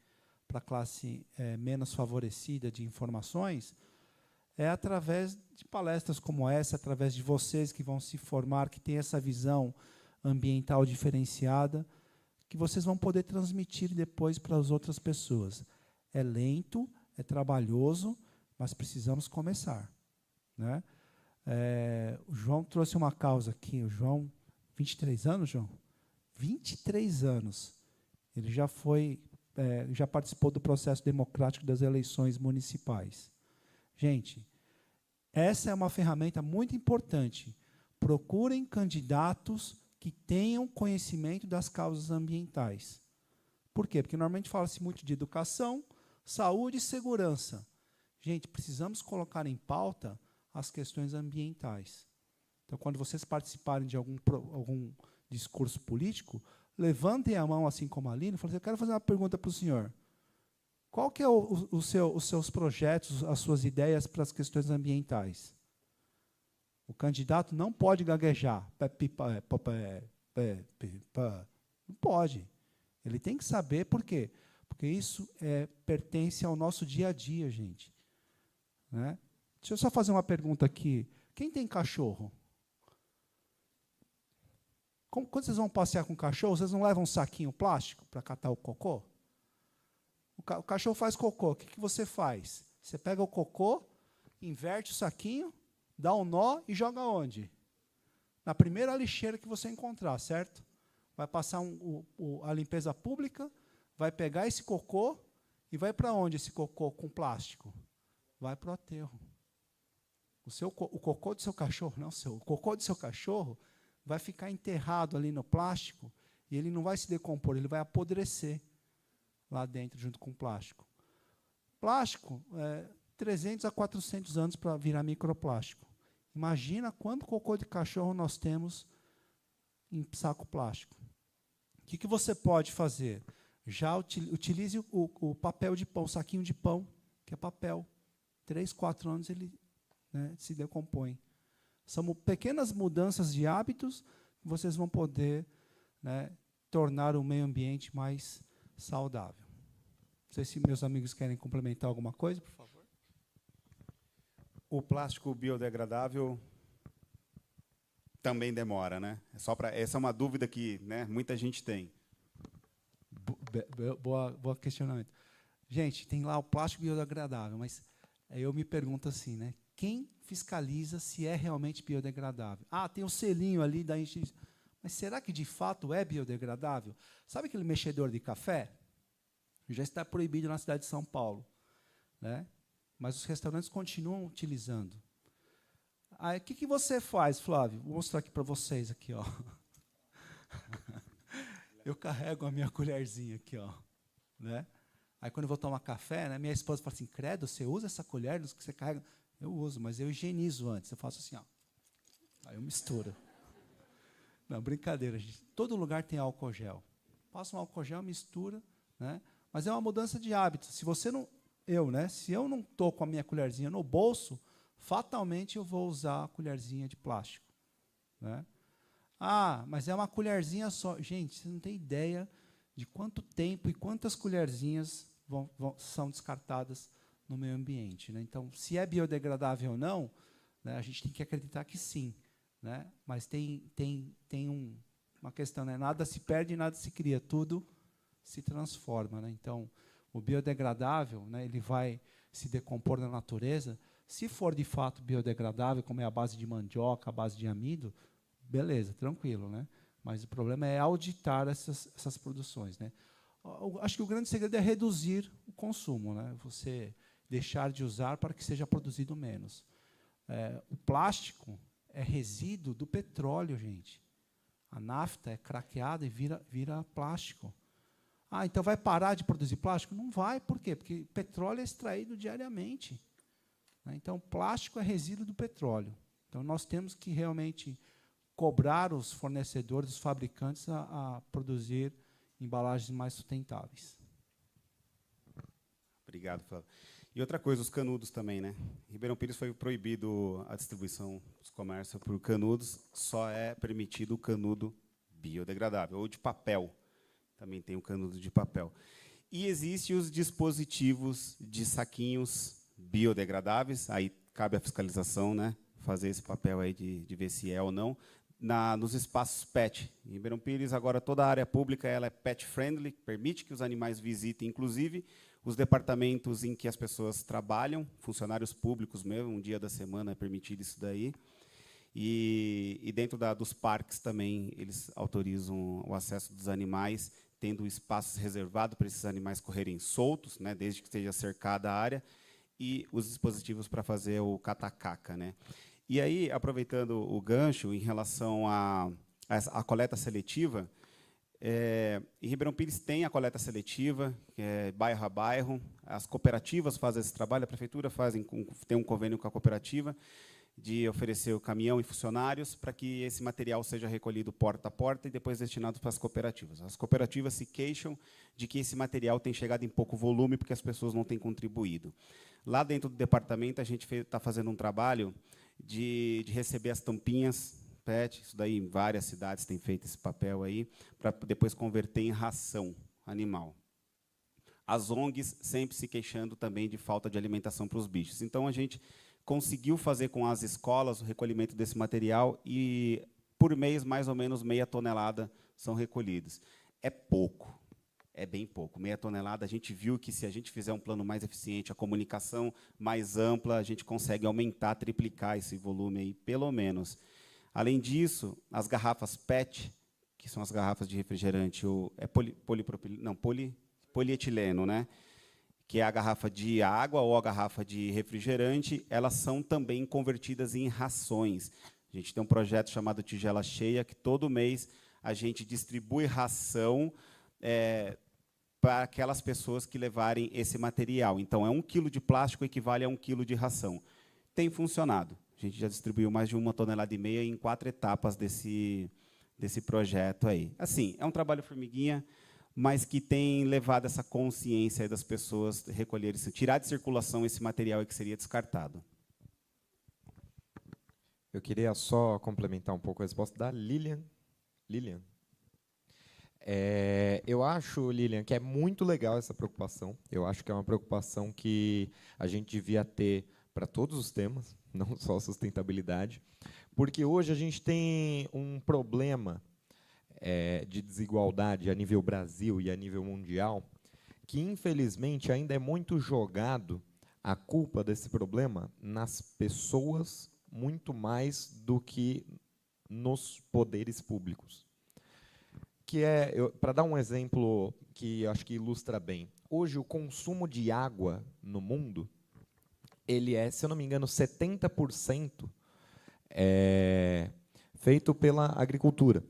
menos favorecida de informações? É através de palestras como essa, através de vocês que vão se formar, que têm essa visão ambiental diferenciada, que vocês vão poder transmitir depois para as outras pessoas. É lento, é trabalhoso, mas precisamos começar. Né? O João trouxe uma causa aqui. O João, 23 anos, João? 23 anos. Ele já participou do processo democrático das eleições municipais. Gente, essa é uma ferramenta muito importante. Procurem candidatos que tenham conhecimento das causas ambientais. Por quê? Porque normalmente fala-se muito de educação, saúde e segurança. Gente, precisamos colocar em pauta as questões ambientais. Então, quando vocês participarem de algum discurso político, levantem a mão, assim como a Aline, e falem: eu quero fazer uma pergunta para o senhor. Qual que é os seus projetos, as suas ideias para as questões ambientais? O candidato não pode gaguejar. Não pode. Ele tem que saber por quê. Porque isso pertence ao nosso dia a dia, gente. Né? Deixa eu só fazer uma pergunta aqui. Quem tem cachorro? Quando vocês vão passear com o cachorro, vocês não levam um saquinho plástico para catar o cocô? O cachorro faz cocô. O que você faz? Você pega o cocô, inverte o saquinho, dá um nó e joga onde? Na primeira lixeira que você encontrar, certo? Vai passar a limpeza pública, vai pegar esse cocô e vai para onde esse cocô com plástico? Vai para o aterro. O cocô do seu cachorro, o cocô do seu cachorro vai ficar enterrado ali no plástico e ele não vai se decompor, ele vai apodrecer lá dentro junto com o plástico. Plástico, 300 a 400 anos para virar microplástico. Imagina quanto cocô de cachorro nós temos em saco plástico. O que você pode fazer? Já utilize o papel de pão, o saquinho de pão, que é papel. 3, 4 anos ele se decompõe. São pequenas mudanças de hábitos que vocês vão poder tornar o meio ambiente mais saudável. Não sei se meus amigos querem complementar alguma coisa, por favor. O plástico biodegradável também demora, né? Essa é uma dúvida que muita gente tem. Boa questionamento. Gente, tem lá o plástico biodegradável, mas eu me pergunto assim, quem fiscaliza se é realmente biodegradável? Tem o selinho ali da instituição. Mas será que de fato é biodegradável? Sabe aquele mexedor de café? Já está proibido na cidade de São Paulo, mas os restaurantes continuam utilizando. Aí, o que você faz, Flávio? Vou mostrar aqui para vocês. Aqui, ó. Eu carrego a minha colherzinha aqui. Ó, Aí, quando eu vou tomar café, minha esposa fala assim: credo, você usa essa colher que você carrega? Eu uso, mas eu higienizo antes. Eu faço assim, ó. Aí eu misturo. Não, brincadeira, gente. Todo lugar tem álcool gel. Passa um álcool gel, mistura, mas é uma mudança de hábito. Se você não... se eu não estou com a minha colherzinha no bolso, fatalmente eu vou usar a colherzinha de plástico. Mas é uma colherzinha só. Gente, você não tem ideia de quanto tempo e quantas colherzinhas são descartadas no meio ambiente. Então, se é biodegradável ou não, a gente tem que acreditar que sim. Mas tem uma questão, nada se perde, nada se cria, tudo se transforma. Então, o biodegradável, ele vai se decompor na natureza. Se for de fato biodegradável, como é a base de mandioca, a base de amido, beleza, tranquilo. Mas o problema é auditar essas produções. Acho que o grande segredo é reduzir o consumo. Você deixar de usar para que seja produzido menos. O plástico é resíduo do petróleo, gente. A nafta é craqueada e vira plástico. Então vai parar de produzir plástico? Não vai, por quê? Porque petróleo é extraído diariamente. Então, plástico é resíduo do petróleo. Então, nós temos que realmente cobrar os fornecedores, os fabricantes, a produzir embalagens mais sustentáveis. Obrigado, Flávio. E outra coisa, os canudos também, Em Ribeirão Pires foi proibido a distribuição dos comércios por canudos, só é permitido o canudo biodegradável, ou de papel. Também tem o canudo de papel. E existem os dispositivos de saquinhos biodegradáveis, aí cabe a fiscalização, fazer esse papel aí de ver se é ou não, nos espaços PET. Em Ribeirão Pires, agora, toda a área pública ela é pet-friendly, permite que os animais visitem, inclusive, os departamentos em que as pessoas trabalham, funcionários públicos mesmo, um dia da semana é permitido isso daí. E dentro dos parques também, eles autorizam o acesso dos animais. tendo espaços reservados para esses animais correrem soltos, né, desde que esteja cercada a área, e os dispositivos para fazer o catacaca, né. E aí, aproveitando o gancho em relação à coleta seletiva, em Ribeirão Pires tem a coleta seletiva, que é bairro a bairro, as cooperativas fazem esse trabalho, a prefeitura tem um convênio com a cooperativa de oferecer o caminhão e funcionários para que esse material seja recolhido porta a porta e depois destinado para as cooperativas. As cooperativas se queixam de que esse material tem chegado em pouco volume porque as pessoas não têm contribuído. Lá dentro do departamento, a gente está fazendo um trabalho de receber as tampinhas PET, isso daí em várias cidades tem feito esse papel aí, para depois converter em ração animal. As ONGs sempre se queixando também de falta de alimentação para os bichos. Então, a gente conseguiu fazer com as escolas o recolhimento desse material e, por mês, mais ou menos meia tonelada são recolhidos. É pouco, é bem pouco. Meia tonelada, a gente viu que, se a gente fizer um plano mais eficiente, a comunicação mais ampla, a gente consegue aumentar, triplicar esse volume aí, pelo menos. Além disso, as garrafas PET, que são as garrafas de refrigerante, polietileno, né? Que é a garrafa de água ou a garrafa de refrigerante, elas são também convertidas em rações. A gente tem um projeto chamado Tigela Cheia, que todo mês a gente distribui ração para aquelas pessoas que levarem esse material. Então, 1 quilo de plástico equivale a 1 quilo de ração. Tem funcionado. A gente já distribuiu mais de 1,5 tonelada em 4 etapas desse projeto aí. Assim, é um trabalho formiguinha, mas que tem levado essa consciência aí das pessoas recolher isso, tirar de circulação esse material aí que seria descartado. Eu queria só complementar um pouco a resposta da Lilian. Lilian? Eu acho, Lilian, que é muito legal essa preocupação. Eu acho que é uma preocupação que a gente devia ter para todos os temas, não só sustentabilidade, porque hoje a gente tem um problema de desigualdade a nível Brasil e a nível mundial, que, infelizmente, ainda é muito jogado a culpa desse problema nas pessoas, muito mais do que nos poderes públicos. Para dar um exemplo que acho que ilustra bem, hoje o consumo de água no mundo, ele é, se eu não me engano, 70% feito pela agricultura.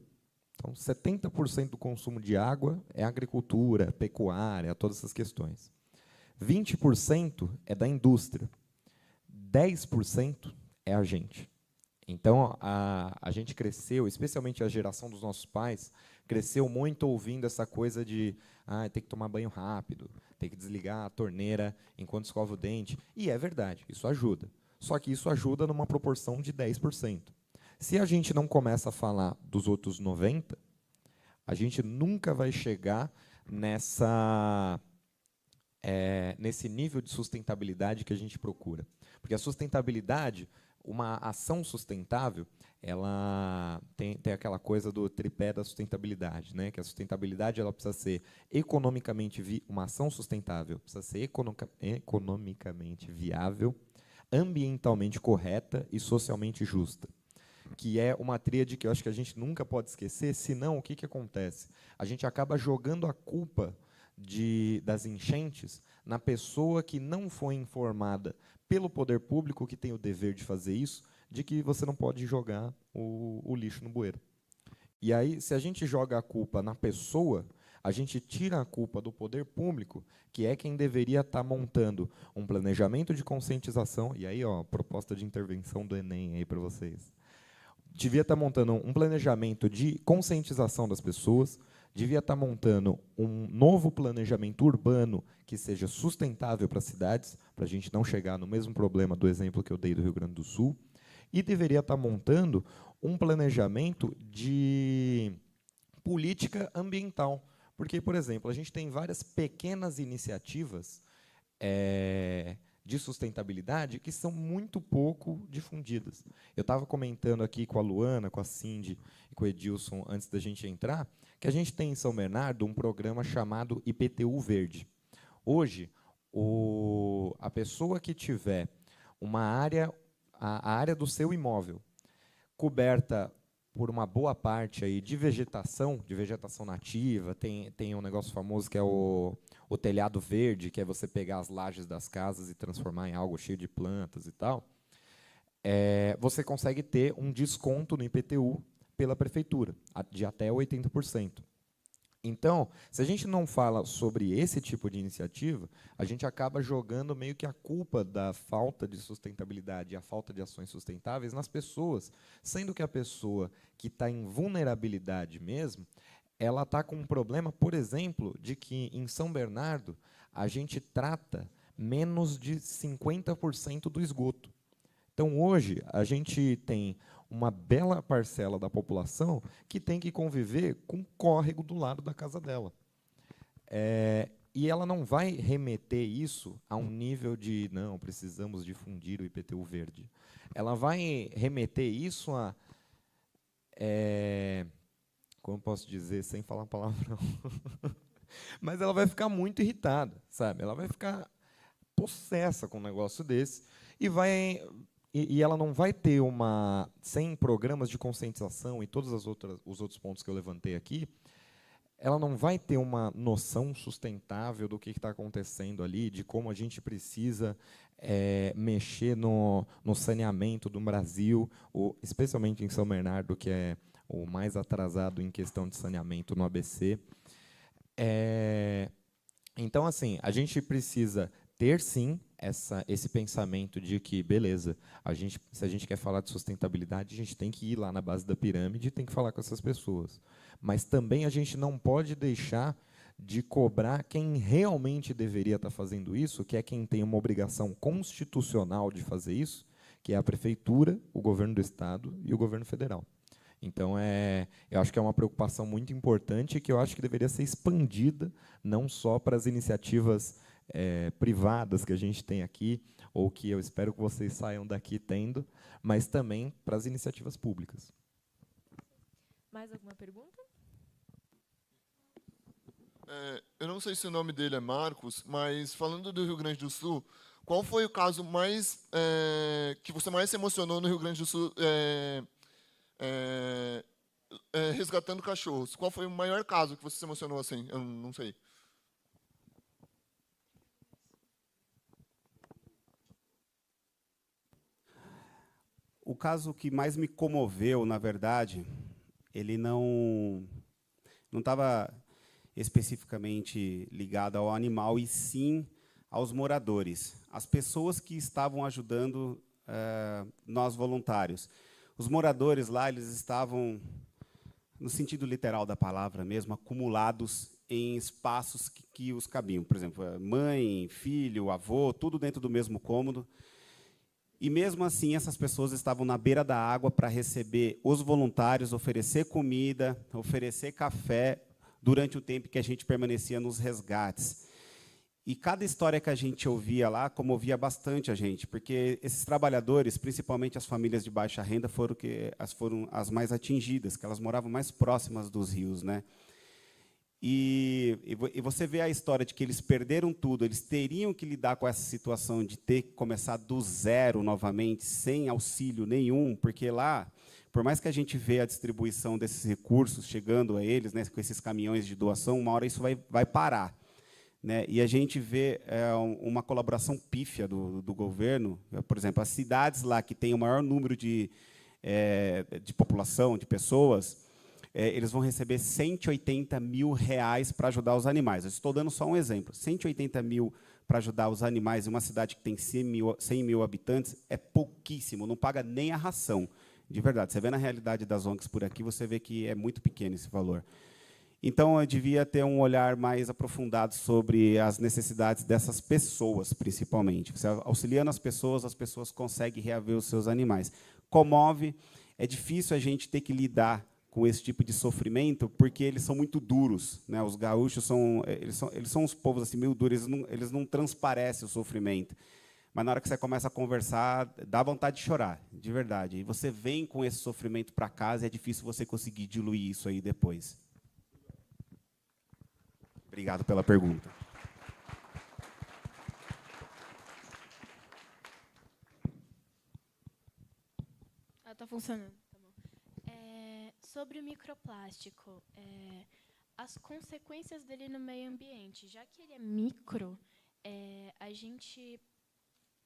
Então, 70% do consumo de água é agricultura, pecuária, todas essas questões. 20% é da indústria. 10% é a gente. Então, a gente cresceu, especialmente a geração dos nossos pais, cresceu muito ouvindo essa coisa de tem que tomar banho rápido, tem que desligar a torneira enquanto escova o dente. E é verdade, isso ajuda. Só que isso ajuda numa proporção de 10%. Se a gente não começa a falar dos outros 90%, a gente nunca vai chegar nesse nível de sustentabilidade que a gente procura. Porque a sustentabilidade, uma ação sustentável, ela tem aquela coisa do tripé da sustentabilidade, né? Que a sustentabilidade ela precisa ser economicamente uma ação sustentável, precisa ser economicamente viável, ambientalmente correta e socialmente justa, que é uma tríade que eu acho que a gente nunca pode esquecer, senão o que acontece? A gente acaba jogando a culpa das enchentes na pessoa que não foi informada pelo poder público, que tem o dever de fazer isso, de que você não pode jogar o lixo no bueiro. E aí, se a gente joga a culpa na pessoa, a gente tira a culpa do poder público, que é quem deveria estar montando um planejamento de conscientização, e aí, proposta de intervenção do Enem aí para vocês. Devia estar montando um planejamento de conscientização das pessoas, devia estar montando um novo planejamento urbano que seja sustentável para as cidades, para a gente não chegar no mesmo problema do exemplo que eu dei do Rio Grande do Sul, e deveria estar montando um planejamento de política ambiental. Porque, por exemplo, a gente tem várias pequenas iniciativas de sustentabilidade que são muito pouco difundidas. Eu estava comentando aqui com a Luana, com a Cindy e com o Edilson, antes da gente entrar, que a gente tem em São Bernardo um programa chamado IPTU Verde. Hoje, a pessoa que tiver uma área, a área do seu imóvel coberta por uma boa parte aí de vegetação nativa. Tem um negócio famoso que é o telhado verde, que é você pegar as lajes das casas e transformar em algo cheio de plantas e tal. Você consegue ter um desconto no IPTU pela prefeitura, de até 80%. Então, se a gente não fala sobre esse tipo de iniciativa, a gente acaba jogando meio que a culpa da falta de sustentabilidade e a falta de ações sustentáveis nas pessoas, sendo que a pessoa que está em vulnerabilidade mesmo, ela está com um problema, por exemplo, de que em São Bernardo a gente trata menos de 50% do esgoto. Então, hoje, a gente tem uma bela parcela da população que tem que conviver com um córrego do lado da casa dela. E ela não vai remeter isso a um nível de, não, precisamos difundir o IPTU verde. Ela vai remeter isso a... como eu posso dizer, sem falar palavrão? Mas ela vai ficar muito irritada, sabe? Ela vai ficar possessa com um negócio desse e ela não vai ter sem programas de conscientização e todos os outros pontos que eu levantei aqui, ela não vai ter uma noção sustentável do que está acontecendo ali, de como a gente precisa mexer no saneamento do Brasil, especialmente em São Bernardo, que é o mais atrasado em questão de saneamento no ABC. Então, assim, a gente precisa ter, sim, esse pensamento de que, beleza, se a gente quer falar de sustentabilidade, a gente tem que ir lá na base da pirâmide e tem que falar com essas pessoas. Mas também a gente não pode deixar de cobrar quem realmente deveria estar fazendo isso, que é quem tem uma obrigação constitucional de fazer isso, que é a prefeitura, o governo do estado e o governo federal. Então, eu acho que é uma preocupação muito importante e que eu acho que deveria ser expandida não só para as iniciativas privadas que a gente tem aqui, ou que eu espero que vocês saiam daqui tendo, mas também para as iniciativas públicas. Mais alguma pergunta? Eu não sei se o nome dele é Marcos, mas falando do Rio Grande do Sul, qual foi o caso que você mais se emocionou no Rio Grande do Sul resgatando cachorros? Qual foi o maior caso que você se emocionou assim? Eu não sei. O caso que mais me comoveu, na verdade, ele não estava especificamente ligado ao animal, e sim aos moradores, as pessoas que estavam ajudando nós voluntários. Os moradores lá, eles estavam, no sentido literal da palavra mesmo, acumulados em espaços que os cabiam. Por exemplo, mãe, filho, avô, tudo dentro do mesmo cômodo. E, mesmo assim, essas pessoas estavam na beira da água para receber os voluntários, oferecer comida, oferecer café, durante o tempo que a gente permanecia nos resgates. E cada história que a gente ouvia lá comovia bastante a gente, porque esses trabalhadores, principalmente as famílias de baixa renda, foram as mais atingidas, que elas moravam mais próximas dos rios, né? E você vê a história de que eles perderam tudo, eles teriam que lidar com essa situação de ter que começar do zero novamente, sem auxílio nenhum, porque lá, por mais que a gente vê a distribuição desses recursos chegando a eles, né, com esses caminhões de doação, uma hora isso vai parar, né? E a gente vê uma colaboração pífia do governo. Por exemplo, as cidades lá que têm o maior número de população, de pessoas, eles vão receber R$180 mil para ajudar os animais. Eu estou dando só um exemplo. 180 mil para ajudar os animais em uma cidade que tem 100 mil habitantes é pouquíssimo, não paga nem a ração, de verdade. Você vê na realidade das ONGs por aqui, você vê que é muito pequeno esse valor. Então, eu devia ter um olhar mais aprofundado sobre as necessidades dessas pessoas, principalmente. Você auxiliando as pessoas conseguem reaver os seus animais. Comove, é difícil a gente ter que lidar com esse tipo de sofrimento, porque eles são muito duros, né? Os gaúchos são uns povos assim meio duros, eles não transparecem o sofrimento. Mas na hora que você começa a conversar, dá vontade de chorar, de verdade. E você vem com esse sofrimento para casa, e é difícil você conseguir diluir isso aí depois. Obrigado pela pergunta. Está funcionando. Tá bom. Sobre o microplástico, as consequências dele no meio ambiente, já que ele é micro, a gente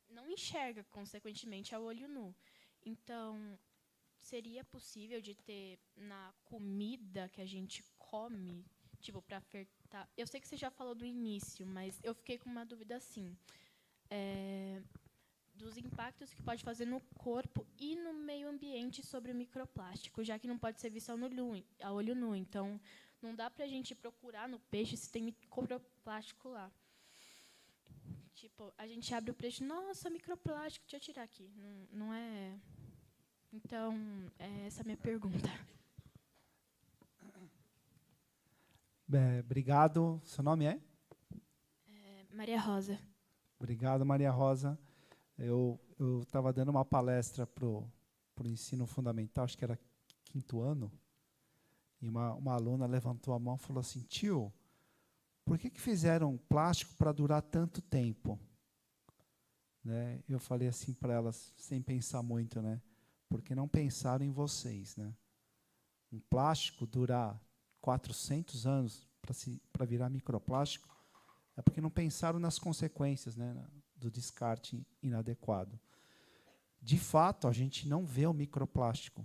não enxerga, consequentemente, a olho nu. Então, seria possível de ter na comida que a gente come, tipo, para fertar... Eu sei que você já falou do início, mas eu fiquei com uma dúvida assim. Dos impactos que pode fazer no corpo e no meio ambiente sobre o microplástico, já que não pode ser visto a olho nu. Então, não dá para a gente procurar no peixe se tem microplástico lá. Tipo, a gente abre o peixe, nossa, microplástico, deixa eu tirar aqui. Não é... Então, essa é a minha pergunta. Obrigado. Seu nome é? Maria Rosa. Obrigado, Maria Rosa. Eu estava dando uma palestra para o ensino fundamental, acho que era 5º ano, e uma aluna levantou a mão e falou assim, tio, por que fizeram plástico para durar tanto tempo? Né? Eu falei assim para elas, sem pensar muito, né? Porque não pensaram em vocês. Né? Um plástico durar 400 anos para virar microplástico, é porque não pensaram nas consequências, né, do descarte inadequado. De fato, a gente não vê o microplástico.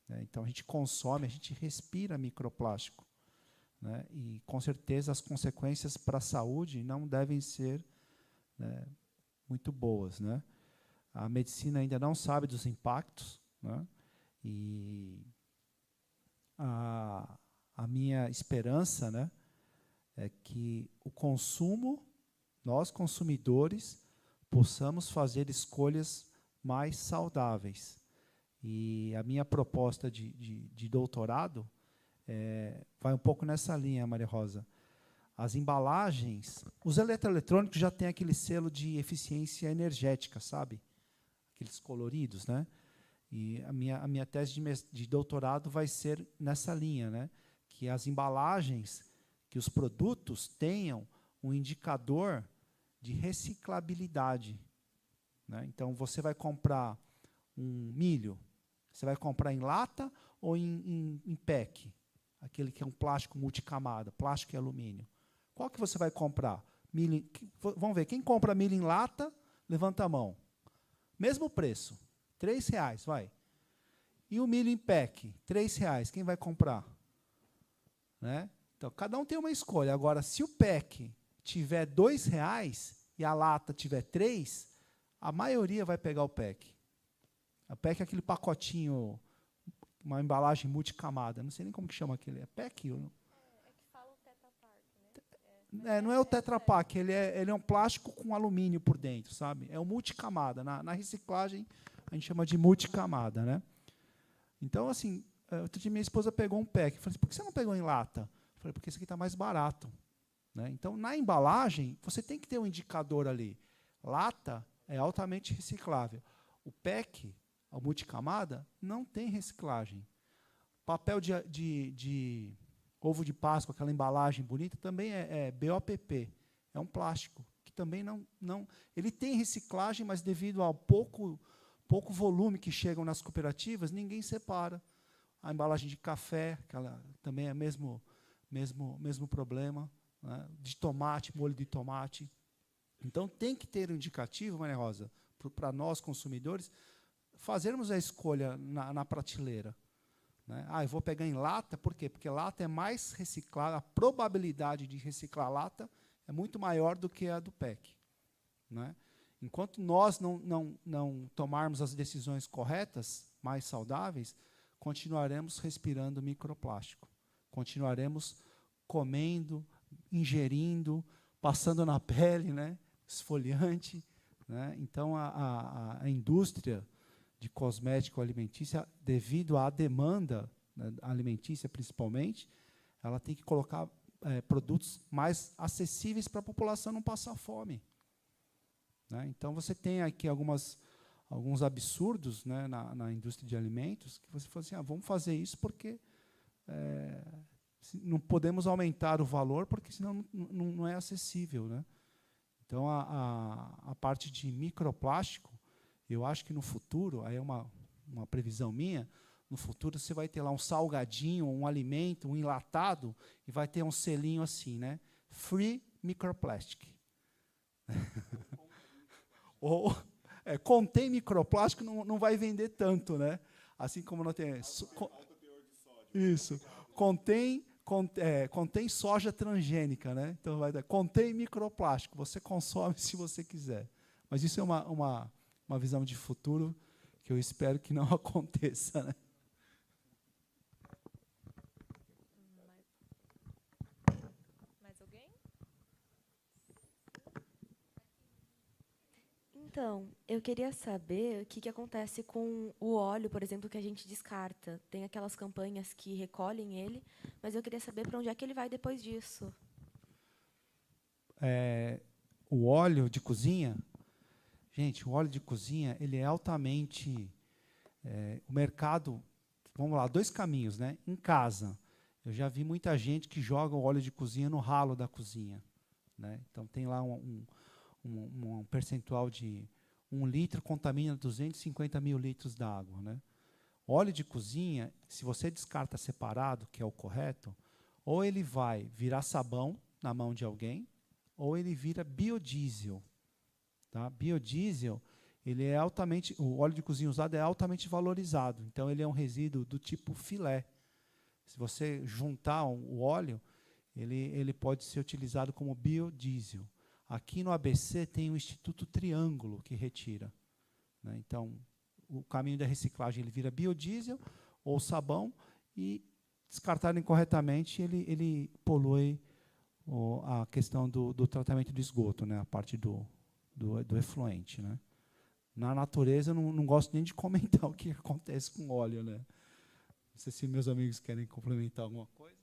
Né? Então, a gente consome, a gente respira microplástico. Né? E, com certeza, as consequências para a saúde não devem ser, né, muito boas. Né? A medicina ainda não sabe dos impactos. Né? E a minha esperança, né, é que o consumo, nós consumidores, possamos fazer escolhas mais saudáveis. E a minha proposta de doutorado vai um pouco nessa linha, Maria Rosa. As embalagens, os eletroeletrônicos já têm aquele selo de eficiência energética, sabe? Aqueles coloridos, né? E a minha tese de doutorado vai ser nessa linha, né? Que as embalagens, que os produtos tenham um indicador de reciclabilidade. Né? Então, você vai comprar um milho, você vai comprar em lata ou em pack? Aquele que é um plástico multicamada, plástico e alumínio. Qual que você vai comprar? Milho, vamos ver, quem compra milho em lata, levanta a mão. Mesmo preço, R$3, vai. E o milho em pack, R$3, quem vai comprar? Né? Então, cada um tem uma escolha. Agora, se o pack tiver R$2 e a lata tiver 3, a maioria vai pegar o pack. O pack é aquele pacotinho, uma embalagem multicamada. Não sei nem como que chama aquele. É pack? É que fala o Tetra Pak, né? Não é o Tetra Pak, ele é um plástico com alumínio por dentro, sabe? É um multicamada. Na reciclagem, a gente chama de multicamada. Né? Então, assim, outro dia minha esposa pegou um pack. Eu falei, por que você não pegou em lata? Eu falei, porque esse aqui está mais barato. Né? Então, na embalagem, você tem que ter um indicador ali. Lata é altamente reciclável. O PEC, a multicamada, não tem reciclagem. Papel de ovo de Páscoa, aquela embalagem bonita, também é BOPP. É um plástico, que também não... Ele tem reciclagem, mas devido ao pouco volume que chegam nas cooperativas, ninguém separa. A embalagem de café, aquela também é mesmo problema. Né? De tomate, molho de tomate. Então, tem que ter um indicativo, Maria Rosa, para nós, consumidores, fazermos a escolha na prateleira. Né? Eu vou pegar em lata, por quê? Porque lata é mais reciclada, a probabilidade de reciclar lata é muito maior do que a do PEC. Né? Enquanto nós não tomarmos as decisões corretas, mais saudáveis, continuaremos respirando microplástico. Continuaremos comendo, ingerindo, passando na pele, né, esfoliante. Né? Então, a indústria de cosmético alimentícia, devido à demanda, né, alimentícia principalmente, ela tem que colocar produtos mais acessíveis para a população não passar fome. Né? Então, você tem aqui alguns absurdos, né, na indústria de alimentos, que você fala assim, vamos fazer isso porque não podemos aumentar o valor, porque senão não é acessível. Né? Então, a parte de microplástico, eu acho que no futuro, aí é uma previsão minha, No futuro você vai ter lá um salgadinho, um alimento, um enlatado, e vai ter um selinho assim, né? Free microplastic. Ou contém microplástico, não vai vender tanto, né? Assim como não tem. Isso. Contém soja transgênica, né? Então vai dar, contém microplástico. Você consome se você quiser. Mas isso é uma visão de futuro que eu espero que não aconteça, né? Mais alguém? Então, eu queria saber o que acontece com o óleo, por exemplo, que a gente descarta. Tem aquelas campanhas que recolhem ele, mas eu queria saber para onde é que ele vai depois disso. O óleo de cozinha, gente, o óleo de cozinha, ele é altamente... o mercado, vamos lá, 2 caminhos, né? Em casa, eu já vi muita gente que joga o óleo de cozinha no ralo da cozinha, né? Então, tem lá um percentual de 1 litro contamina 250 mil litros d'água, né? Óleo de cozinha, se você descarta separado, que é o correto, ou ele vai virar sabão na mão de alguém, ou ele vira biodiesel. Tá? Biodiesel, o óleo de cozinha usado é altamente valorizado. Então, ele é um resíduo do tipo filé. Se você juntar o óleo, ele pode ser utilizado como biodiesel. Aqui no ABC tem o Instituto Triângulo, que retira, né? Então, o caminho da reciclagem, ele vira biodiesel ou sabão, e, descartado incorretamente, ele polui a questão do tratamento do esgoto, né? A parte do efluente, né? Na natureza, eu não gosto nem de comentar o que acontece com óleo, né? Não sei se meus amigos querem complementar alguma coisa.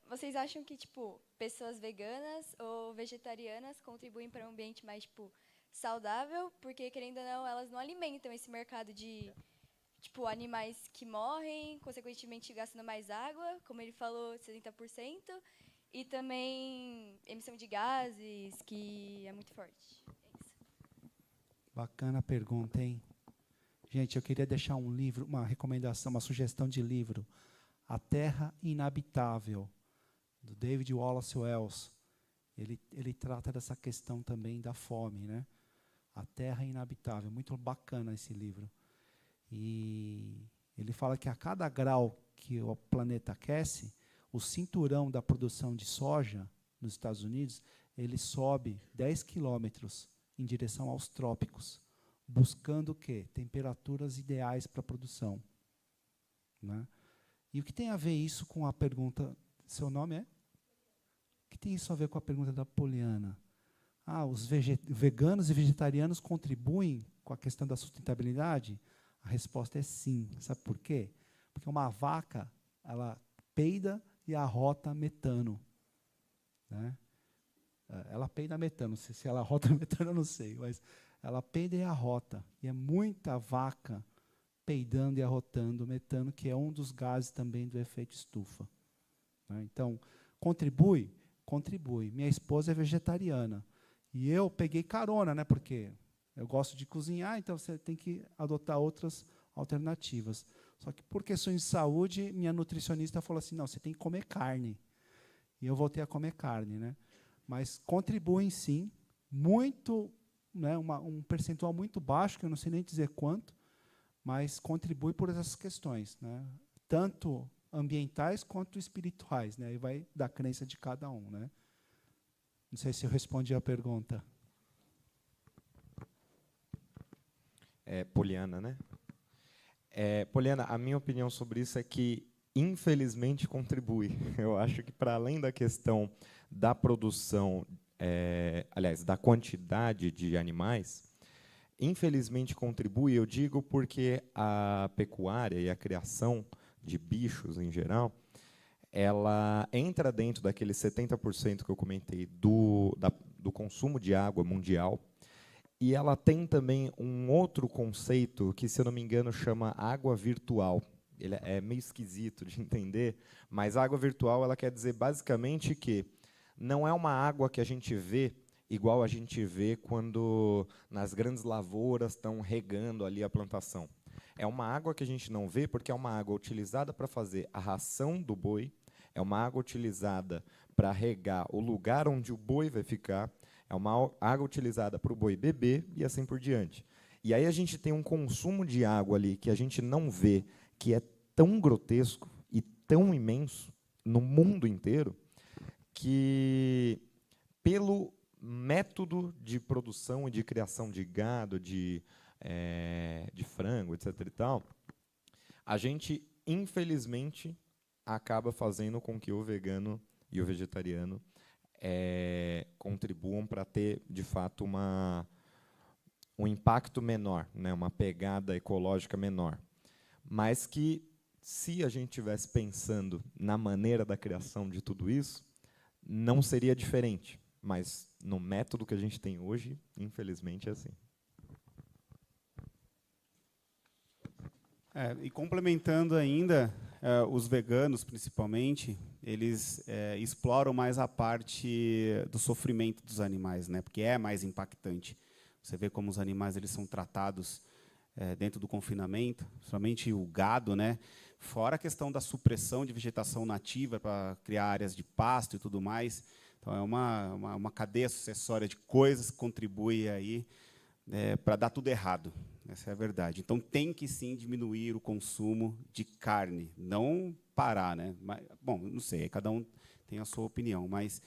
Vocês acham que, tipo, pessoas veganas ou vegetarianas contribuem para um ambiente mais, tipo, saudável? Porque, querendo ou não, elas não alimentam esse mercado de, tipo, animais que morrem, consequentemente gastando mais água, como ele falou, 70%, e também emissão de gases, que é muito forte. É isso. Bacana a pergunta, hein? Gente, eu queria deixar um livro, uma recomendação, uma sugestão de livro. A Terra Inabitável, do David Wallace Wells. Ele trata dessa questão também da fome, né? A Terra Inabitável. Muito bacana esse livro. E ele fala que a cada grau que o planeta aquece, o cinturão da produção de soja nos Estados Unidos, ele sobe 10 quilômetros em direção aos trópicos, buscando o quê? Temperaturas ideais para a produção, né? E o que tem a ver isso com a pergunta... Seu nome é? O que tem isso a ver com a pergunta da Poliana? Os veganos e vegetarianos contribuem com a questão da sustentabilidade? A resposta é sim. Sabe por quê? Porque uma vaca, ela peida e arrota metano, né? Ela peida metano. Se ela arrota metano, eu não sei, mas ela peida e arrota. E é muita vaca peidando e arrotando metano, que é um dos gases também do efeito estufa, né? Então, contribui? Contribui. Minha esposa é vegetariana. E eu peguei carona, né, porque eu gosto de cozinhar, então você tem que adotar outras alternativas. Só que, por questões de saúde, minha nutricionista falou assim, não, você tem que comer carne. E eu voltei a comer carne, né? Mas contribuem, sim, muito, né, um percentual muito baixo, que eu não sei nem dizer quanto, mas contribui por essas questões, né? Tanto ambientais quanto espirituais, né? E vai da crença de cada um, né? Não sei se eu respondi a pergunta. Poliana, né? Poliana, a minha opinião sobre isso é que, infelizmente, contribui. Eu acho que, para além da questão da produção, aliás, da quantidade de animais, infelizmente contribui, eu digo porque a pecuária e a criação de bichos, em geral, ela entra dentro daqueles 70% que eu comentei do consumo de água mundial, e ela tem também um outro conceito que, se eu não me engano, chama água virtual. Ele é meio esquisito de entender, mas água virtual ela quer dizer basicamente que não é uma água que a gente vê igual a gente vê quando nas grandes lavouras estão regando ali a plantação. É uma água que a gente não vê porque é uma água utilizada para fazer a ração do boi, é uma água utilizada para regar o lugar onde o boi vai ficar, é uma água utilizada para o boi beber e assim por diante. E aí a gente tem um consumo de água ali que a gente não vê, que é tão grotesco e tão imenso no mundo inteiro, que pelo método de produção e de criação de gado, de frango, etc. e tal, a gente, infelizmente, acaba fazendo com que o vegano e o vegetariano contribuam para ter, de fato, um impacto menor, né, uma pegada ecológica menor. Mas que, se a gente estivesse pensando na maneira da criação de tudo isso, não seria diferente. Mas, no método que a gente tem hoje, infelizmente, é assim. E complementando ainda, os veganos, principalmente, eles exploram mais a parte do sofrimento dos animais, né, porque é mais impactante. Você vê como os animais eles são tratados dentro do confinamento, principalmente o gado, né, fora a questão da supressão de vegetação nativa para criar áreas de pasto e tudo mais. Então, é uma cadeia sucessória de coisas que contribui aí para dar tudo errado. Essa é a verdade. Então, tem que, sim, diminuir o consumo de carne. Não parar, né? Mas, bom, não sei, cada um tem a sua opinião. Mas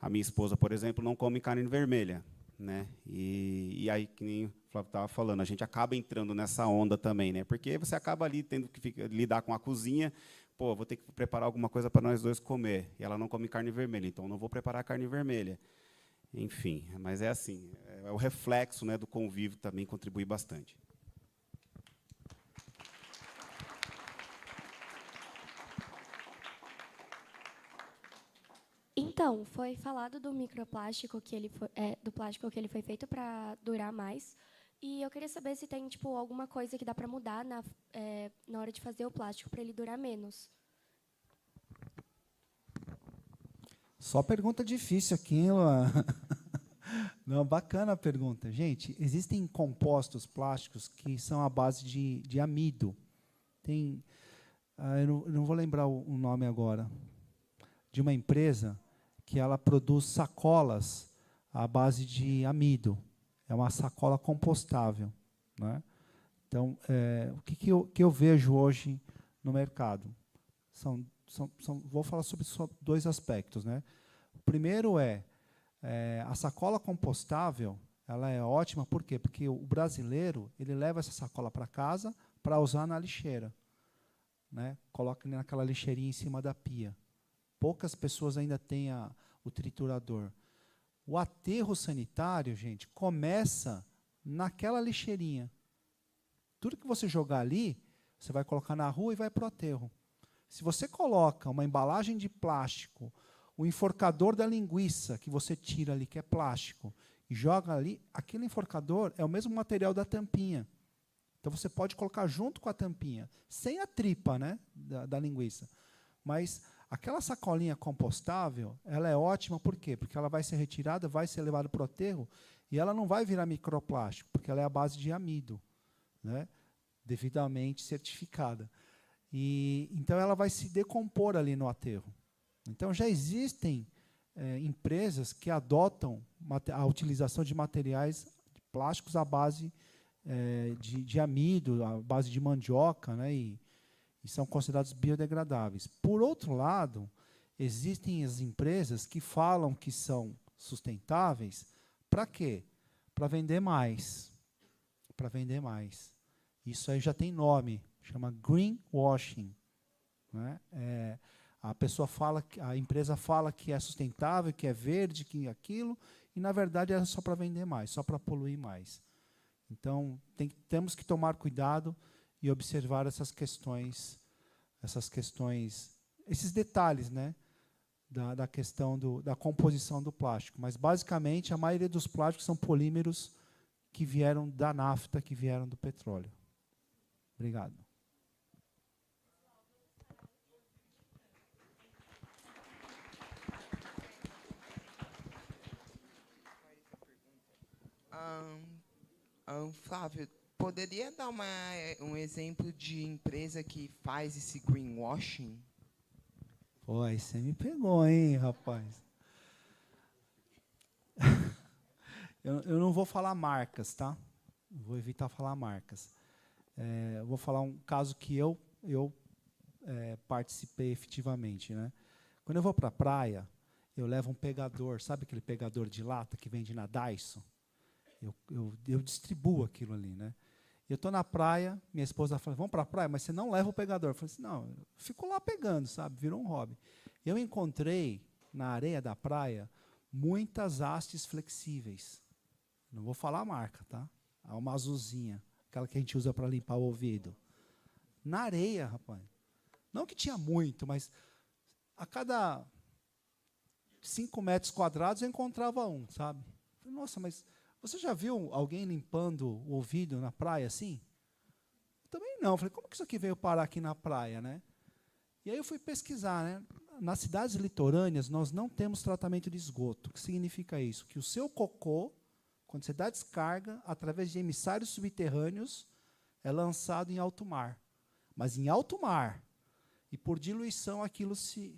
a minha esposa, por exemplo, não come carne vermelha, né? E aí, que nem o Flávio estava falando, a gente acaba entrando nessa onda também, né? Porque você acaba ali tendo que lidar com a cozinha. Pô, vou ter que preparar alguma coisa para nós dois comer. E ela não come carne vermelha, então não vou preparar carne vermelha. Enfim, mas é assim. O reflexo, né, do convívio também contribui bastante. Então, foi falado do microplástico do plástico que ele foi feito para durar mais. E eu queria saber se tem alguma coisa que dá para mudar na hora de fazer o plástico para ele durar menos. Só pergunta difícil aqui, Luan. Não, bacana a pergunta. Gente, existem compostos plásticos que são à base de amido. Eu não vou lembrar o nome agora, de uma empresa que ela produz sacolas à base de amido. É uma sacola compostável, né? Então, o que eu vejo hoje no mercado? Vou falar sobre só dois aspectos, né? O primeiro a sacola compostável, ela é ótima, por quê? Porque o brasileiro ele leva essa sacola para casa para usar na lixeira, né? Coloca naquela lixeirinha em cima da pia. Poucas pessoas ainda têm o triturador. O aterro sanitário, gente, começa naquela lixeirinha. Tudo que você jogar ali, você vai colocar na rua e vai para o aterro. Se você coloca uma embalagem de plástico, o enforcador da linguiça que você tira ali, que é plástico, e joga ali, aquele enforcador é o mesmo material da tampinha. Então, você pode colocar junto com a tampinha, sem a tripa, né, da linguiça. Mas aquela sacolinha compostável, ela é ótima, por quê? Porque ela vai ser retirada, vai ser levada para o aterro, e ela não vai virar microplástico, porque ela é à base de amido, né, devidamente certificada. Então, ela vai se decompor ali no aterro. Então, já existem empresas que adotam a utilização de materiais plásticos à base de amido, à base de mandioca, né, e são considerados biodegradáveis. Por outro lado, existem as empresas que falam que são sustentáveis. Para quê? Para vender mais. Para vender mais. Isso aí já tem nome, chama greenwashing, né? A empresa fala que é sustentável, que é verde, que é aquilo, e, na verdade, é só para vender mais, só para poluir mais. Então, temos que tomar cuidado e observar essas questões, esses detalhes, né, da questão da composição do plástico. Mas, basicamente, a maioria dos plásticos são polímeros que vieram da nafta, que vieram do petróleo. Obrigado. Flávio, poderia dar um exemplo de empresa que faz esse greenwashing? Pô, aí você me pegou, hein, rapaz? Eu não vou falar marcas, tá? Vou evitar falar marcas. Eu vou falar um caso que eu participei efetivamente, né? Quando eu vou para a praia, eu levo um pegador, sabe aquele pegador de lata que vende na Daiso? Eu distribuo aquilo ali, né? Eu estou na praia, minha esposa fala, vamos para a praia, mas você não leva o pegador. Eu falei assim, não, eu fico lá pegando, sabe? Virou um hobby. Eu encontrei, na areia da praia, muitas hastes flexíveis. Não vou falar a marca, tá? Uma azulzinha, aquela que a gente usa para limpar o ouvido. Na areia, rapaz. Não que tinha muito, mas a cada 5 metros quadrados eu encontrava um, sabe? Eu falei, nossa, mas você já viu alguém limpando o ouvido na praia assim? Eu também não. Eu falei, como que isso aqui veio parar aqui na praia, né? E aí eu fui pesquisar, né? Nas cidades litorâneas, nós não temos tratamento de esgoto. O que significa isso? Que o seu cocô, quando você dá descarga, através de emissários subterrâneos, é lançado em alto mar. Mas em alto mar. E por diluição, aquilo se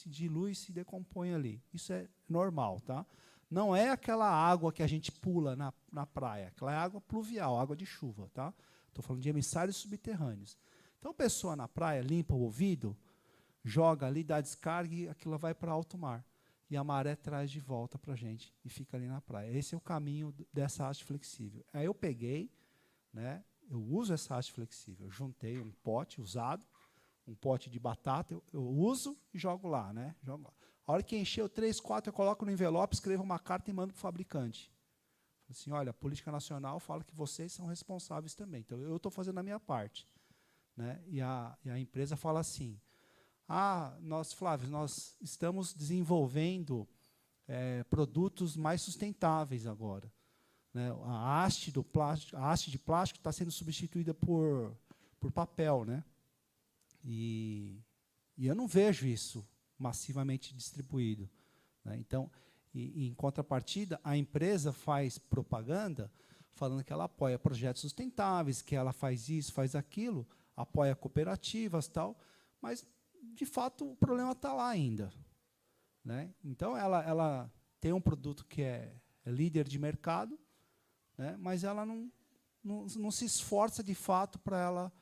dilui, se decompõe ali. Isso é normal, tá? Não é aquela água que a gente pula na praia. Aquela é água pluvial, água de chuva, tá? Estou falando de emissários subterrâneos. Então, a pessoa na praia limpa o ouvido, joga ali, dá descarga e aquilo vai para alto mar. E a maré traz de volta para a gente e fica ali na praia. Esse é o caminho dessa haste flexível. Aí eu peguei, né, eu uso essa haste flexível. Eu juntei um pote usado, um pote de batata, eu uso e jogo lá, né? Jogo lá. A hora que encheu 3, 4, eu coloco no envelope, escrevo uma carta e mando para o fabricante. Assim, olha, a política nacional fala que vocês são responsáveis também. Então, eu estou fazendo a minha parte. Né? E a empresa fala assim, Flávio, nós estamos desenvolvendo produtos mais sustentáveis agora. Né? A haste de plástico está sendo substituída por papel. Né? E eu não vejo isso massivamente distribuído. Né? Então, em contrapartida, a empresa faz propaganda falando que ela apoia projetos sustentáveis, que ela faz isso, faz aquilo, apoia cooperativas, tal, mas, de fato, o problema está lá ainda. Né? Então, ela tem um produto que é líder de mercado, né? Mas ela não se esforça, de fato, para ela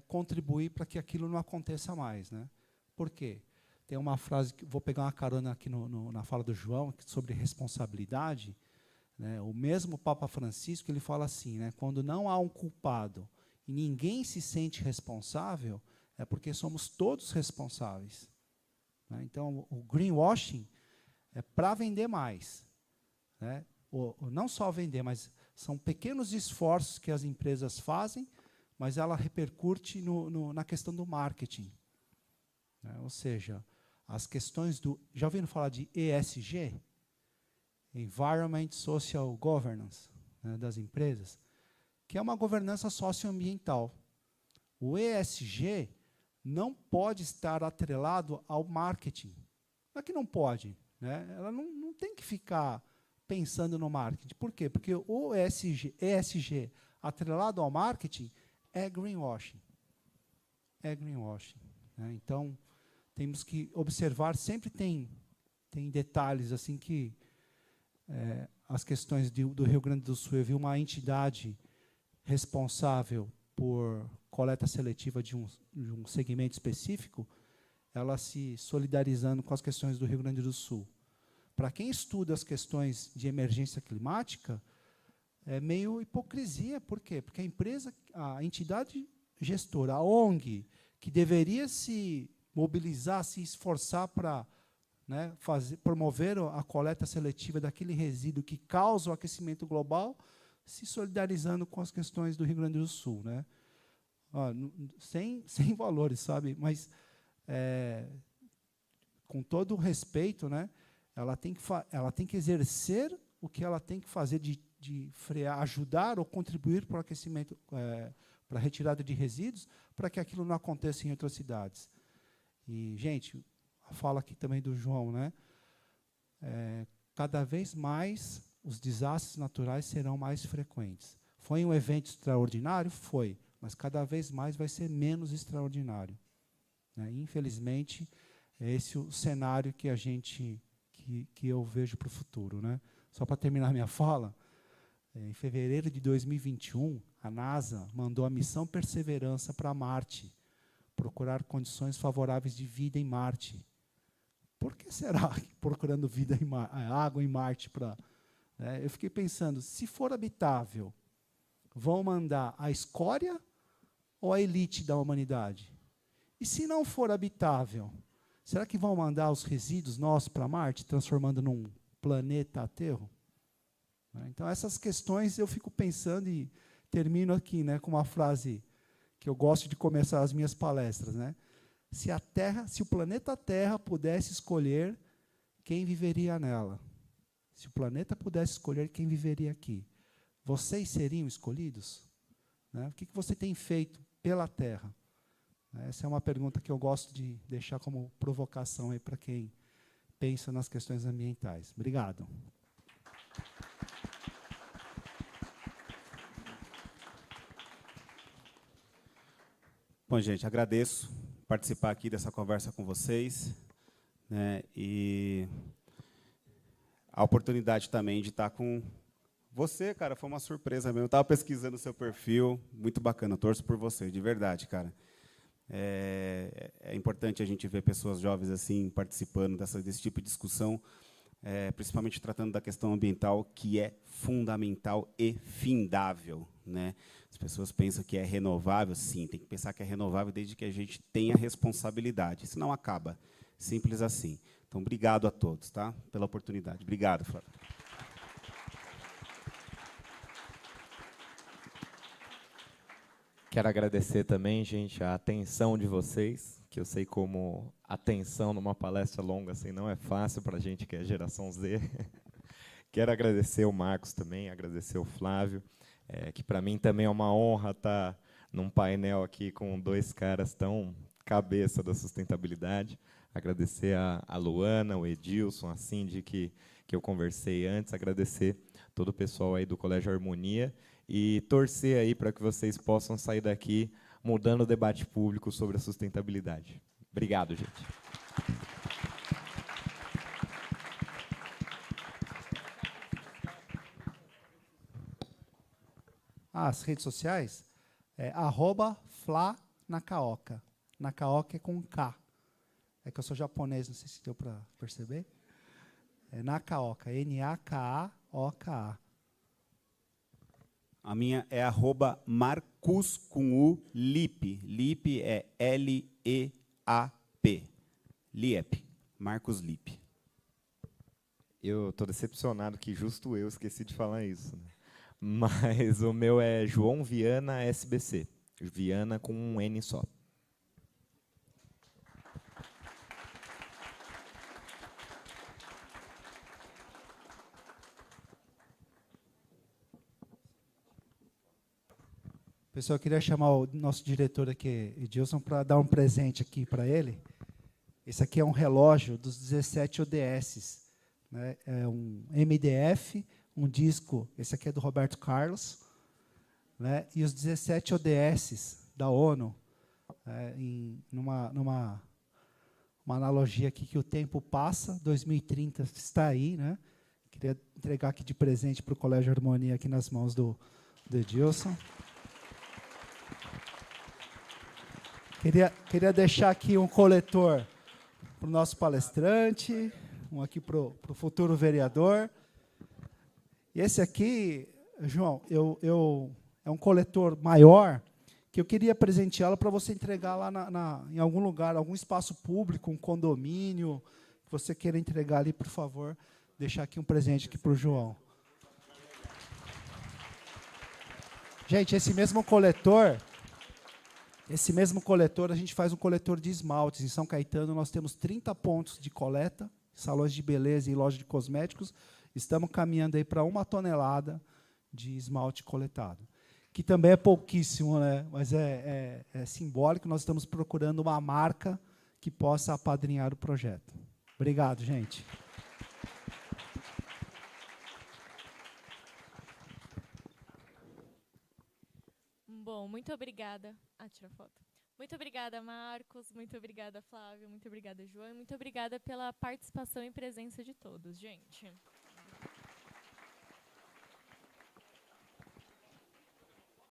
contribuir para que aquilo não aconteça mais. Né? Por quê? Tem uma frase, que vou pegar uma carona aqui na fala do João, sobre responsabilidade. Né? O mesmo Papa Francisco, ele fala assim, né? Quando não há um culpado e ninguém se sente responsável, é porque somos todos responsáveis. Né? Então, o greenwashing é para vender mais. Né? Não só vender, mas são pequenos esforços que as empresas fazem, mas ela repercute na questão do marketing. Né? Ou seja, as questões do... Já ouviram falar de ESG? Environment Social Governance, né, das empresas, que é uma governança socioambiental. O ESG não pode estar atrelado ao marketing. Não é que não pode. Né? Ela não tem que ficar pensando no marketing. Por quê? Porque o ESG atrelado ao marketing é greenwashing. É greenwashing. Né? Então, temos que observar, sempre tem detalhes assim que as questões do Rio Grande do Sul. Eu vi uma entidade responsável por coleta seletiva de um segmento específico, ela se solidarizando com as questões do Rio Grande do Sul. Para quem estuda as questões de emergência climática, é meio hipocrisia. Por quê? Porque a entidade gestora, a ONG, que deveria se mobilizar, se esforçar para, né, promover a coleta seletiva daquele resíduo que causa o aquecimento global, se solidarizando com as questões do Rio Grande do Sul. Né? Sem valores, sabe? Mas, com todo o respeito, né, ela tem que exercer o que ela tem que fazer de frear, ajudar ou contribuir para o aquecimento, para a retirada de resíduos, para que aquilo não aconteça em outras cidades. E, gente, a fala aqui também do João, né? Cada vez mais os desastres naturais serão mais frequentes. Foi um evento extraordinário? Foi, mas cada vez mais vai ser menos extraordinário. Né? Infelizmente, é esse o cenário que que eu vejo para o futuro. Né? Só para terminar minha fala, em fevereiro de 2021, a NASA mandou a missão Perseverança para Marte, procurar condições favoráveis de vida em Marte. Por que será que procurando vida em água em Marte para... Eu fiquei pensando, se for habitável, vão mandar a escória ou a elite da humanidade? E se não for habitável, será que vão mandar os resíduos nossos para Marte, transformando num planeta aterro? Então, essas questões eu fico pensando e termino aqui, né, com uma frase que eu gosto de começar as minhas palestras. Né? Se o planeta Terra pudesse escolher quem viveria nela, se o planeta pudesse escolher quem viveria aqui, vocês seriam escolhidos? Né? O que você tem feito pela Terra? Essa é uma pergunta que eu gosto de deixar como provocação aí para quem pensa nas questões ambientais. Obrigado. Bom, gente, agradeço participar aqui dessa conversa com vocês, né, e a oportunidade também de estar com você, cara, foi uma surpresa mesmo. Eu estava pesquisando o seu perfil, muito bacana, eu torço por você, de verdade, cara. É importante a gente ver pessoas jovens assim participando desse tipo de discussão, principalmente tratando da questão ambiental, que é fundamental e findável. Né? As pessoas pensam que é renovável, sim, tem que pensar que é renovável desde que a gente tenha responsabilidade, senão acaba. Simples assim. Então, obrigado a todos, tá? Pela oportunidade. Obrigado, Flávio. Quero agradecer também, gente, a atenção de vocês, que eu sei como atenção numa palestra longa assim não é fácil para a gente que é geração Z. Quero agradecer o Marcos também, agradecer o Flávio, que para mim também é uma honra estar num painel aqui com dois caras tão cabeça da sustentabilidade. Agradecer a Luana, o Edilson, a Cindy, que eu conversei antes, agradecer todo o pessoal aí do Colégio Harmonia e torcer aí para que vocês possam sair daqui mudando o debate público sobre a sustentabilidade. Obrigado, gente. As redes sociais é @FlaNakaoka. Nakaoka é com K. É que eu sou japonês, não sei se deu para perceber. É Nakaoka, Nakaoka. A minha é @Marcus com U Lipe. Lipe é L-E-A-P. Liep. Marcus Lipe. Eu estou decepcionado que justo eu esqueci de falar isso. Né? Mas o meu é João Viana SBC. Viana com um N só. Pessoal, eu queria chamar o nosso diretor aqui, Edilson, para dar um presente aqui para ele. Esse aqui é um relógio dos 17 ODS. Né? É um MDF, um disco, esse aqui é do Roberto Carlos, né? E os 17 ODS da ONU, numa analogia aqui que o tempo passa, 2030 está aí. Né? Queria entregar aqui de presente para o Colégio Harmonia, aqui nas mãos do Edilson. Queria deixar aqui um coletor para o nosso palestrante, um aqui para o futuro vereador. E esse aqui, João, é um coletor maior que eu queria presenteá-lo para você entregar lá em algum lugar, algum espaço público, um condomínio, que você queira entregar ali, por favor, deixar aqui um presente aqui para o João. Gente, esse mesmo coletor, a gente faz um coletor de esmaltes. Em São Caetano, nós temos 30 pontos de coleta, salões de beleza e loja de cosméticos. Estamos caminhando aí para 1 tonelada de esmalte coletado, que também é pouquíssimo, né? Mas é simbólico. Nós estamos procurando uma marca que possa apadrinhar o projeto. Obrigado, gente. Bom, muito obrigada. Tira foto. Muito obrigada, Marcos. Muito obrigada, Flávio. Muito obrigada, João. E muito obrigada pela participação e presença de todos, gente.